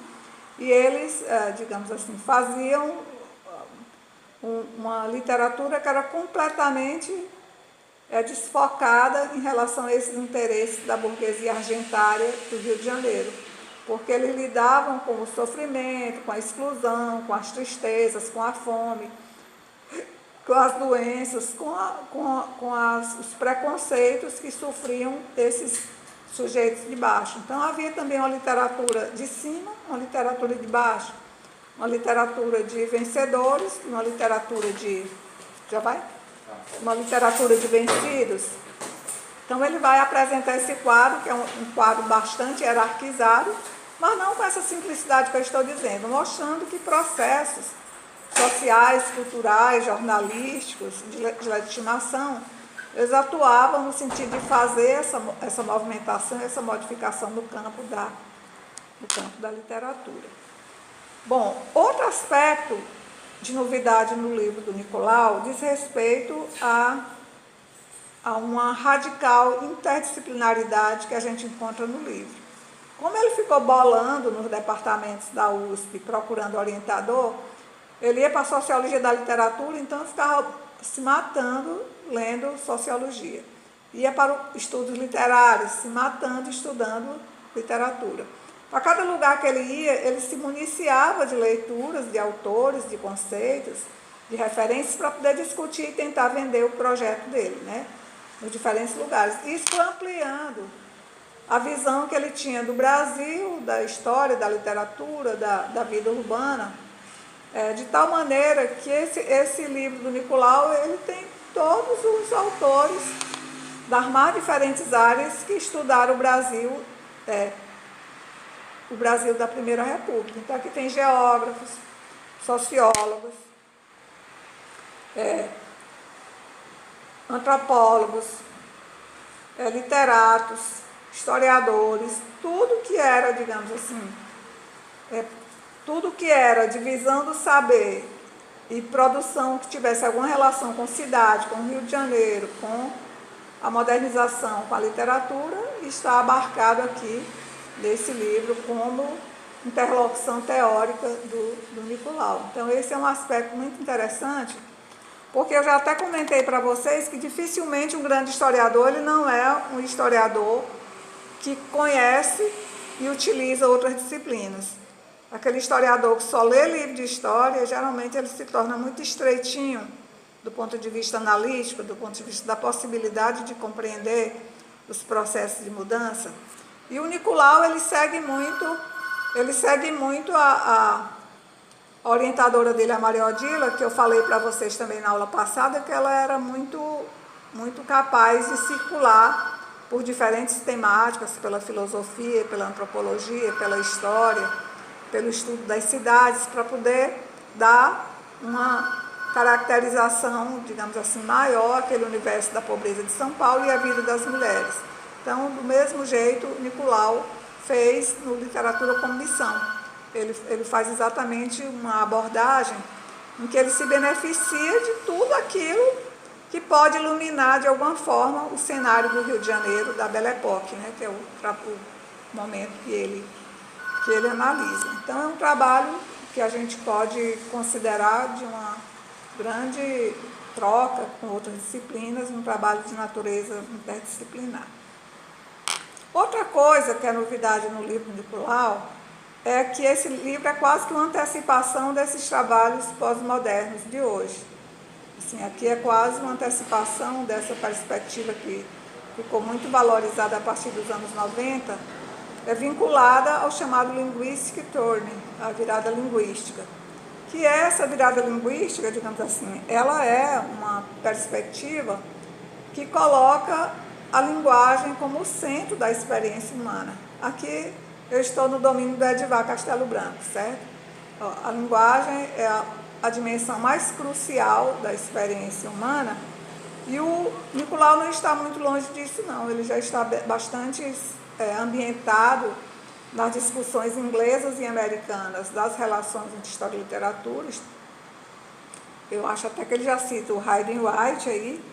e eles, digamos assim, faziam uma literatura que era completamente desfocada em relação a esses interesses da burguesia argentária do Rio de Janeiro, porque eles lidavam com o sofrimento, com a exclusão, com as tristezas, com a fome, com as doenças, os preconceitos que sofriam esses sujeitos de baixo. Então havia também uma literatura de cima, uma literatura de baixo, uma literatura de vencedores, uma literatura de... Já vai? Uma literatura de vencidos. Então ele vai apresentar esse quadro, que é um quadro bastante hierarquizado, mas não com essa simplicidade que eu estou dizendo, mostrando que processos sociais, culturais, jornalísticos, de legitimação, eles atuavam no sentido de fazer essa movimentação, essa modificação no campo da literatura. Bom, outro aspecto de novidade no livro do Nicolau diz respeito a uma radical interdisciplinaridade que a gente encontra no livro. Como ele ficou bolando nos departamentos da USP, procurando orientador, ele ia para a sociologia da literatura, então ficava se matando lendo sociologia. Ia para estudos literários, se matando estudando literatura. Para cada lugar que ele ia, ele se municiava de leituras, de autores, de conceitos, de referências, para poder discutir e tentar vender o projeto dele, né, nos diferentes lugares. Isso foi ampliando a visão que ele tinha do Brasil, da história, da literatura, da vida urbana, de tal maneira que esse livro do Nicolau, ele tem todos os autores das mais diferentes áreas que estudaram o Brasil da Primeira República. Então, aqui tem geógrafos, sociólogos, antropólogos, literatos, historiadores, tudo que era, digamos assim, tudo que era divisão do saber e produção que tivesse alguma relação com cidade, com o Rio de Janeiro, com a modernização, com a literatura, está abarcado aqui nesse livro como interlocução teórica do Nicolau. Então, esse é um aspecto muito interessante, porque eu já até comentei para vocês que dificilmente um grande historiador, ele não é um historiador que conhece e utiliza outras disciplinas. Aquele historiador que só lê livro de história, geralmente ele se torna muito estreitinho do ponto de vista analítico, do ponto de vista da possibilidade de compreender os processos de mudança. E o Nicolau, ele segue muito a orientadora dele, a Maria Odila, que eu falei para vocês também na aula passada, que ela era muito capaz de circular por diferentes temáticas, pela filosofia, pela antropologia, pela história, pelo estudo das cidades, para poder dar uma caracterização, digamos assim, maior àquele universo da pobreza de São Paulo e a vida das mulheres. Então, do mesmo jeito, Nicolau fez no Literatura como Missão. Ele faz exatamente uma abordagem em que ele se beneficia de tudo aquilo que pode iluminar, de alguma forma, o cenário do Rio de Janeiro, da Belle Époque, né, que é o momento que ele analisa. Então, é um trabalho que a gente pode considerar de uma grande troca com outras disciplinas, um trabalho de natureza interdisciplinar. Outra coisa que é novidade no livro de Nicolau é que esse livro é quase que uma antecipação desses trabalhos pós-modernos de hoje. Assim, aqui é quase uma antecipação dessa perspectiva que ficou muito valorizada a partir dos anos 90, é vinculada ao chamado Linguistic Turning, a virada linguística. Que essa virada linguística, digamos assim, ela é uma perspectiva que coloca a linguagem como o centro da experiência humana. Aqui eu estou no domínio do Edivar Castelo Branco, certo? A linguagem é a dimensão mais crucial da experiência humana e o Nicolau não está muito longe disso, não. Ele já está bastante ambientado nas discussões inglesas e americanas das relações entre história e literatura. Eu acho até que ele já cita o Hayden White aí,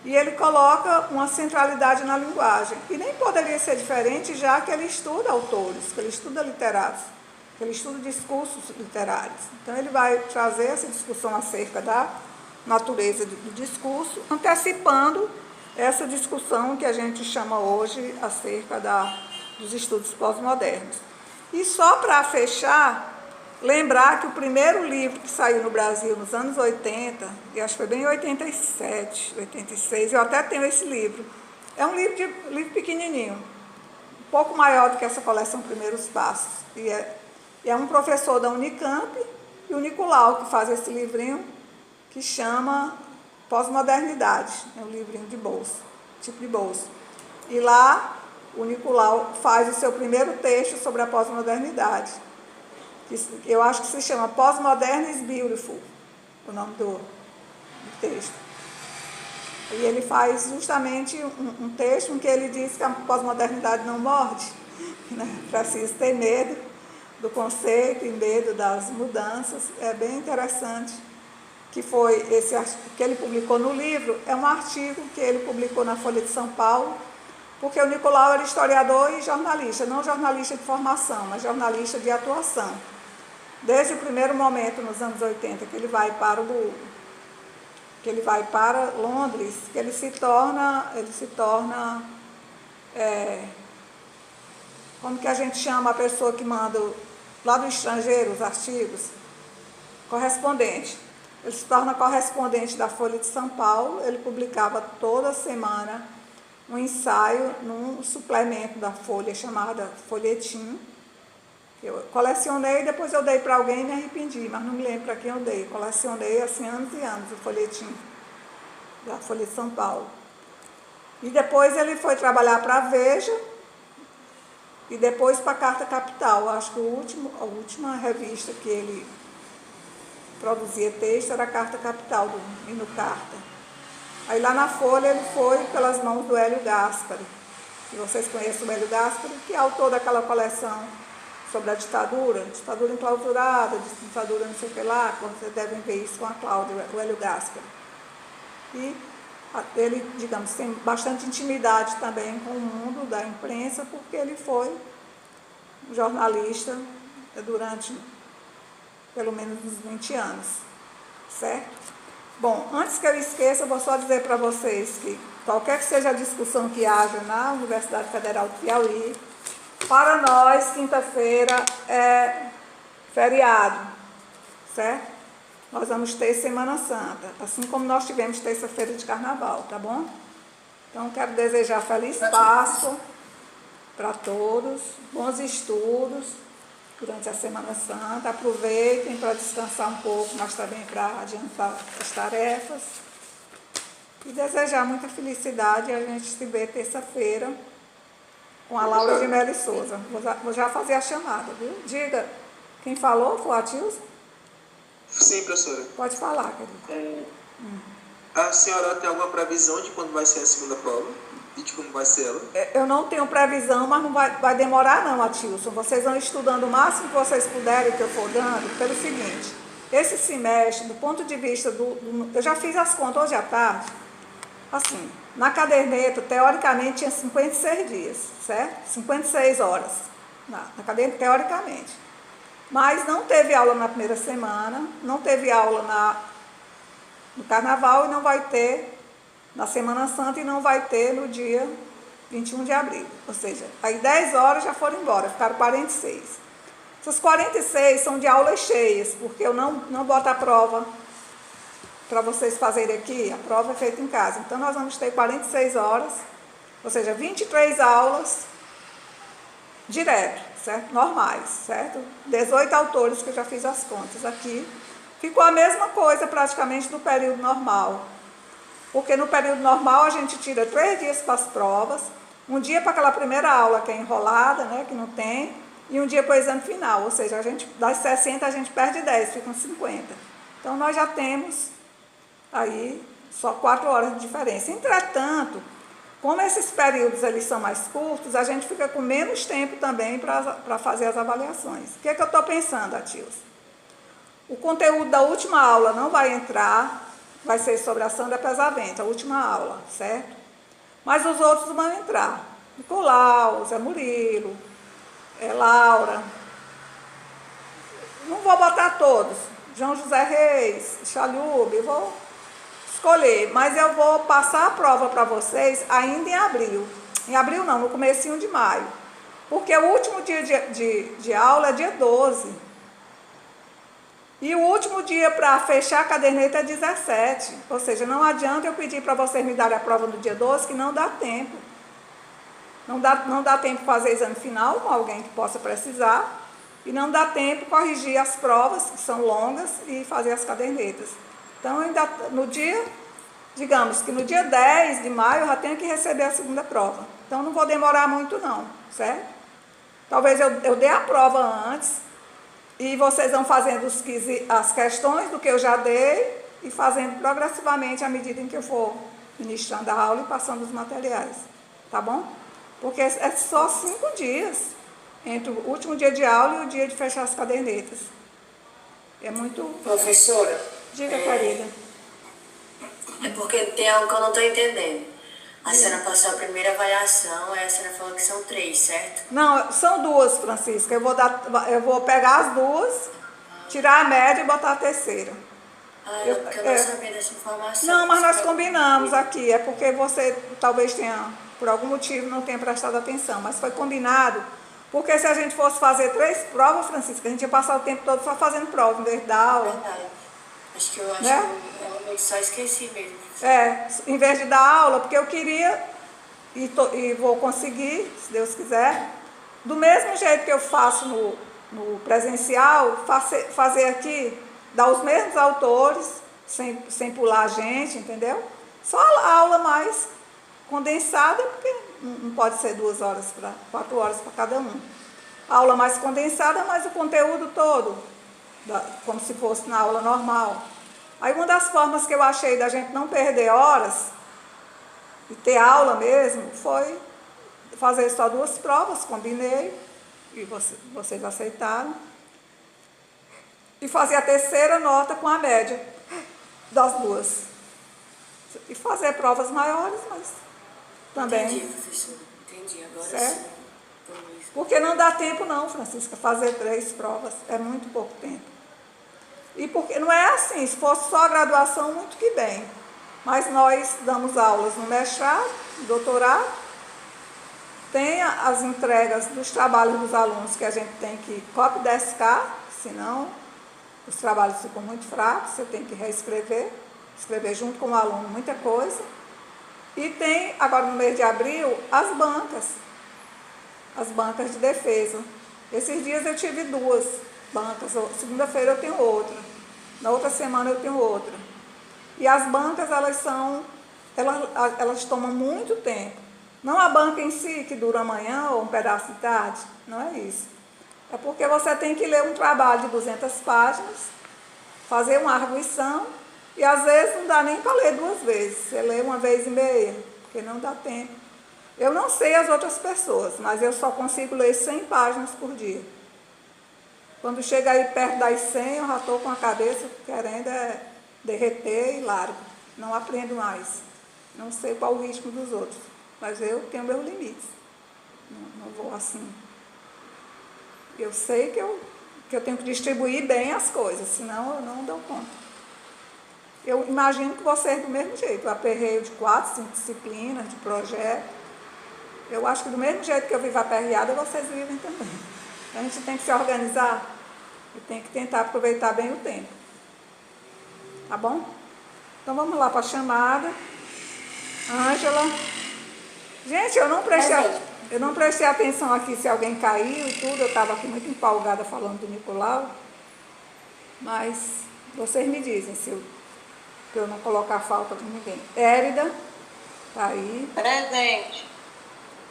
e ele coloca uma centralidade na linguagem. E nem poderia ser diferente, já que ele estuda autores, que ele estuda literatos, que ele estuda discursos literários. Então, ele vai trazer essa discussão acerca da natureza do discurso, antecipando essa discussão que a gente chama hoje acerca dos estudos pós-modernos. E só para fechar, lembrar que o primeiro livro que saiu no Brasil nos anos 80, e acho que foi bem em 87, 86, eu até tenho esse livro, é um livro pequenininho, um pouco maior do que essa coleção Primeiros Passos, e é um professor da Unicamp e o Nicolau que faz esse livrinho que chama Pós-Modernidade, é um livrinho de bolso, tipo de bolso. E lá o Nicolau faz o seu primeiro texto sobre a pós-modernidade, que eu acho que se chama Postmodern is Beautiful, o nome do texto. E ele faz justamente um texto em que ele diz que a pós-modernidade não morde, né? Precisa ter medo do conceito e medo das mudanças. É bem interessante, que foi esse artigo que ele publicou no livro, é um artigo que ele publicou na Folha de São Paulo, porque o Nicolau era historiador e jornalista, não jornalista de formação, mas jornalista de atuação. Desde o primeiro momento, nos anos 80, que ele vai para Londres, que ele se torna como que a gente chama a pessoa que manda lá do estrangeiro os artigos? Correspondente. Ele se torna correspondente da Folha de São Paulo, ele publicava toda semana um ensaio num suplemento da Folha chamada Folhetim. Eu colecionei, depois eu dei para alguém e me arrependi, mas não me lembro para quem eu dei. Colecionei assim anos e anos o folhetim da Folha de São Paulo. E depois ele foi trabalhar para a Veja e depois para a Carta Capital. Acho que a última revista que ele produzia texto era a Carta Capital, do Nino Carta. Aí lá na Folha ele foi pelas mãos do Hélio Gaspari. E vocês conhecem o Hélio Gaspari, que é autor daquela coleção sobre a ditadura enclausurada, ditadura não sei o que lá, vocês devem ver isso com a Cláudia, o Hélio Gaspari. E ele, digamos, tem bastante intimidade também com o mundo da imprensa, porque ele foi jornalista durante pelo menos uns 20 anos, certo? Bom, antes que eu esqueça, eu vou só dizer para vocês que qualquer que seja a discussão que haja na Universidade Federal do Piauí, para nós, quinta-feira é feriado, certo? Nós vamos ter Semana Santa, assim como nós tivemos terça-feira de Carnaval, tá bom? Então, quero desejar feliz Páscoa para todos, bons estudos durante a Semana Santa. Aproveitem para descansar um pouco, mas também para adiantar as tarefas. E desejar muita felicidade. A gente se vê terça-feira com a Laura de Melo Souza. Vou já fazer a chamada, viu? Diga, quem falou foi a Tilson? Sim, professora. Pode falar, querida. A senhora tem alguma previsão de quando vai ser a segunda prova? E de como vai ser ela? Eu não tenho previsão, mas não vai demorar não, Atilson. Vocês vão estudando o máximo que vocês puderem, que eu for dando, pelo seguinte. Esse semestre, do ponto de vista eu já fiz as contas hoje à tarde. Assim, na caderneta, teoricamente, tinha 56 dias, certo? 56 horas na caderneta, teoricamente. Mas não teve aula na primeira semana, não teve aula no Carnaval e não vai ter na Semana Santa e não vai ter no dia 21 de abril. Ou seja, aí 10 horas já foram embora, ficaram 46. Essas 46 são de aulas cheias, porque eu não boto a prova para vocês fazerem aqui, a prova é feita em casa. Então, nós vamos ter 46 horas, ou seja, 23 aulas direto, certo? Normais, certo? 18 autores, que eu já fiz as contas aqui. Ficou a mesma coisa praticamente no período normal. Porque no período normal a gente tira 3 dias para as provas, um dia para aquela primeira aula que é enrolada, né, que não tem, e um dia para o exame final. Ou seja, das 60 a gente perde 10, ficam 50. Então, nós já temos aí só 4 horas de diferença. Entretanto, como esses períodos eles são mais curtos, a gente fica com menos tempo também para fazer as avaliações. O que é que eu estou pensando, Atilson? O conteúdo da última aula não vai entrar, vai ser sobre a Sandra Pesavento, a última aula, certo? Mas os outros vão entrar. Nicolau, Zé Murilo, Laura. Não vou botar todos. João José Reis, Chalhube, vou escolher. Mas eu vou passar a prova para vocês ainda em abril. Em abril não, no comecinho de maio. Porque o último dia de aula é dia 12. E o último dia para fechar a caderneta é 17. Ou seja, não adianta eu pedir para vocês me darem a prova no dia 12, que não dá tempo. Não dá tempo de fazer exame final com alguém que possa precisar. E não dá tempo de corrigir as provas, que são longas, e fazer as cadernetas. Então, ainda digamos que no dia 10 de maio eu já tenho que receber a segunda prova. Então, não vou demorar muito não, certo? Talvez eu dê a prova antes, e vocês vão fazendo as questões do que eu já dei e fazendo progressivamente à medida em que eu for ministrando a aula e passando os materiais. Tá bom? Porque é só 5 dias entre o último dia de aula e o dia de fechar as cadernetas. É muito... Professora? Diga, querida. É porque tem algo que eu não estou entendendo. A senhora passou a primeira avaliação, aí a senhora falou que são 3, certo? Não, são 2, Francisca. Eu vou pegar as 2, tirar a média e botar a terceira. Eu não sabia dessa informação. Não, mas nós combinamos aqui. É porque você talvez tenha, por algum motivo, não tenha prestado atenção. Mas foi combinado. Porque se a gente fosse fazer 3 provas, Francisca, a gente ia passar o tempo todo só fazendo prova, em vez de dar aula. Verdade. Acho que eu só esqueci mesmo. Em vez de dar aula, porque eu queria, e vou conseguir, se Deus quiser, do mesmo jeito que eu faço no presencial, fazer aqui, dar os mesmos autores, sem pular a gente, entendeu? Só a aula mais condensada, porque não pode ser 2 horas para 4 horas para cada um. A aula mais condensada, mas o conteúdo todo, como se fosse na aula normal. Aí uma das formas que eu achei da gente não perder horas e ter aula mesmo foi fazer só 2 provas, combinei, e vocês aceitaram. E fazer a terceira nota com a média das 2. E fazer provas maiores, mas também. Entendi, professor. Entendi. Agora Certo? sim. Vamos. Porque não dá tempo não, Francisca, fazer 3 provas. É muito pouco tempo. E porque não é assim, se fosse só a graduação, muito que bem. Mas nós damos aulas no mestrado, no doutorado, tem as entregas dos trabalhos dos alunos que a gente tem que copy descar, senão os trabalhos ficam muito fracos, você tem que reescrever, escrever junto com o aluno muita coisa. E tem, agora no mês de abril, as bancas de defesa. Esses dias eu tive 2 bancas, segunda-feira eu tenho outra, na outra semana eu tenho outra. E as bancas, elas tomam muito tempo. Não a banca em si, que dura amanhã ou um pedaço de tarde, não é isso. É porque você tem que ler um trabalho de 200 páginas, fazer uma arguição, e às vezes não dá nem para ler 2 vezes, você lê 1 vez e meia, porque não dá tempo. Eu não sei as outras pessoas, mas eu só consigo ler 100 páginas por dia. Quando chega aí perto das 100, eu já estou com a cabeça querendo derreter e largo. Não aprendo mais. Não sei qual o ritmo dos outros, mas eu tenho meus limites. Não vou assim. Eu sei que eu tenho que distribuir bem as coisas, senão eu não dou conta. Eu imagino que vocês do mesmo jeito, o aperreio de 4, 5 disciplinas, de projeto. Eu acho que do mesmo jeito que eu vivo aperreada, vocês vivem também. A gente tem que se organizar e tem que tentar aproveitar bem o tempo. Tá bom? Então vamos lá para a chamada. Ângela. Gente, eu não prestei atenção aqui se alguém caiu e tudo. Eu estava aqui muito empolgada falando do Nicolau. Mas vocês me dizem se eu não colocar falta de ninguém. Érida, tá aí. Presente.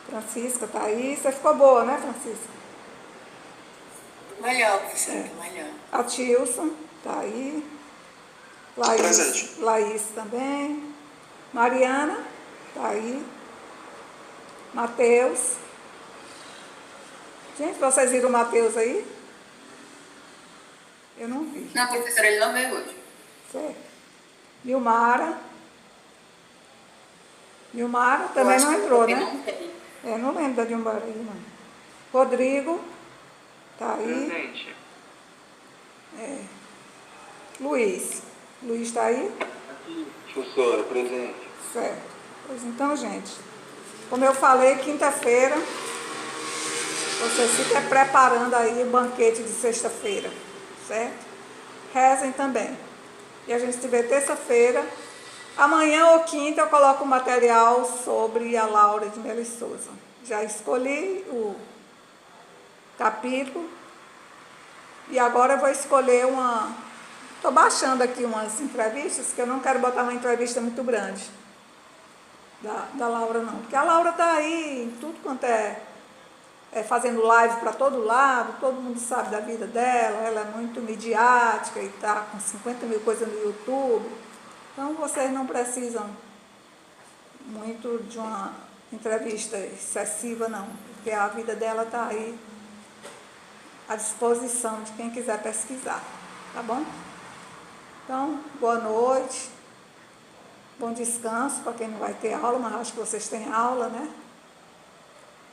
Francisca, tá aí. Você ficou boa, né, Francisca? Melhor, professor, melhor. A Tilson, tá aí. Presente. Laís também. Mariana, tá aí. Matheus. Gente, vocês viram o Matheus aí? Eu não vi. Não, professora, ele não veio hoje. Certo. Nilmara. Nilmara também não entrou, né? Não tem. Eu não lembro da Nilmara aí, não. Rodrigo, tá aí. Presente. Luiz. Luiz está aí? Professora, presente. Certo. Pois então, gente, como eu falei, quinta-feira, vocês fiquem preparando aí o banquete de sexta-feira, certo? Rezem também. E a gente se vê terça-feira. Amanhã ou quinta eu coloco o material sobre a Laura de Melo Souza. Já escolhi o capítulo. E agora eu vou escolher estou baixando aqui umas entrevistas, que eu não quero botar uma entrevista muito grande da Laura, não. Porque a Laura está aí em tudo quanto fazendo live para todo lado, todo mundo sabe da vida dela, ela é muito midiática e está com 50 mil coisas no YouTube. Então, vocês não precisam muito de uma entrevista excessiva, não, porque a vida dela está aí à disposição de quem quiser pesquisar, tá bom? Então, boa noite, bom descanso para quem não vai ter aula, mas acho que vocês têm aula, né?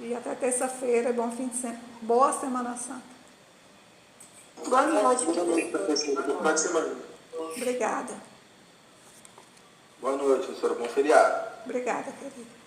E até terça-feira, bom fim de semana, boa Semana Santa. Boa noite, Boa noite, professora. Boa semana. Obrigada. Boa noite, professora. Bom feriado. Obrigada, querida.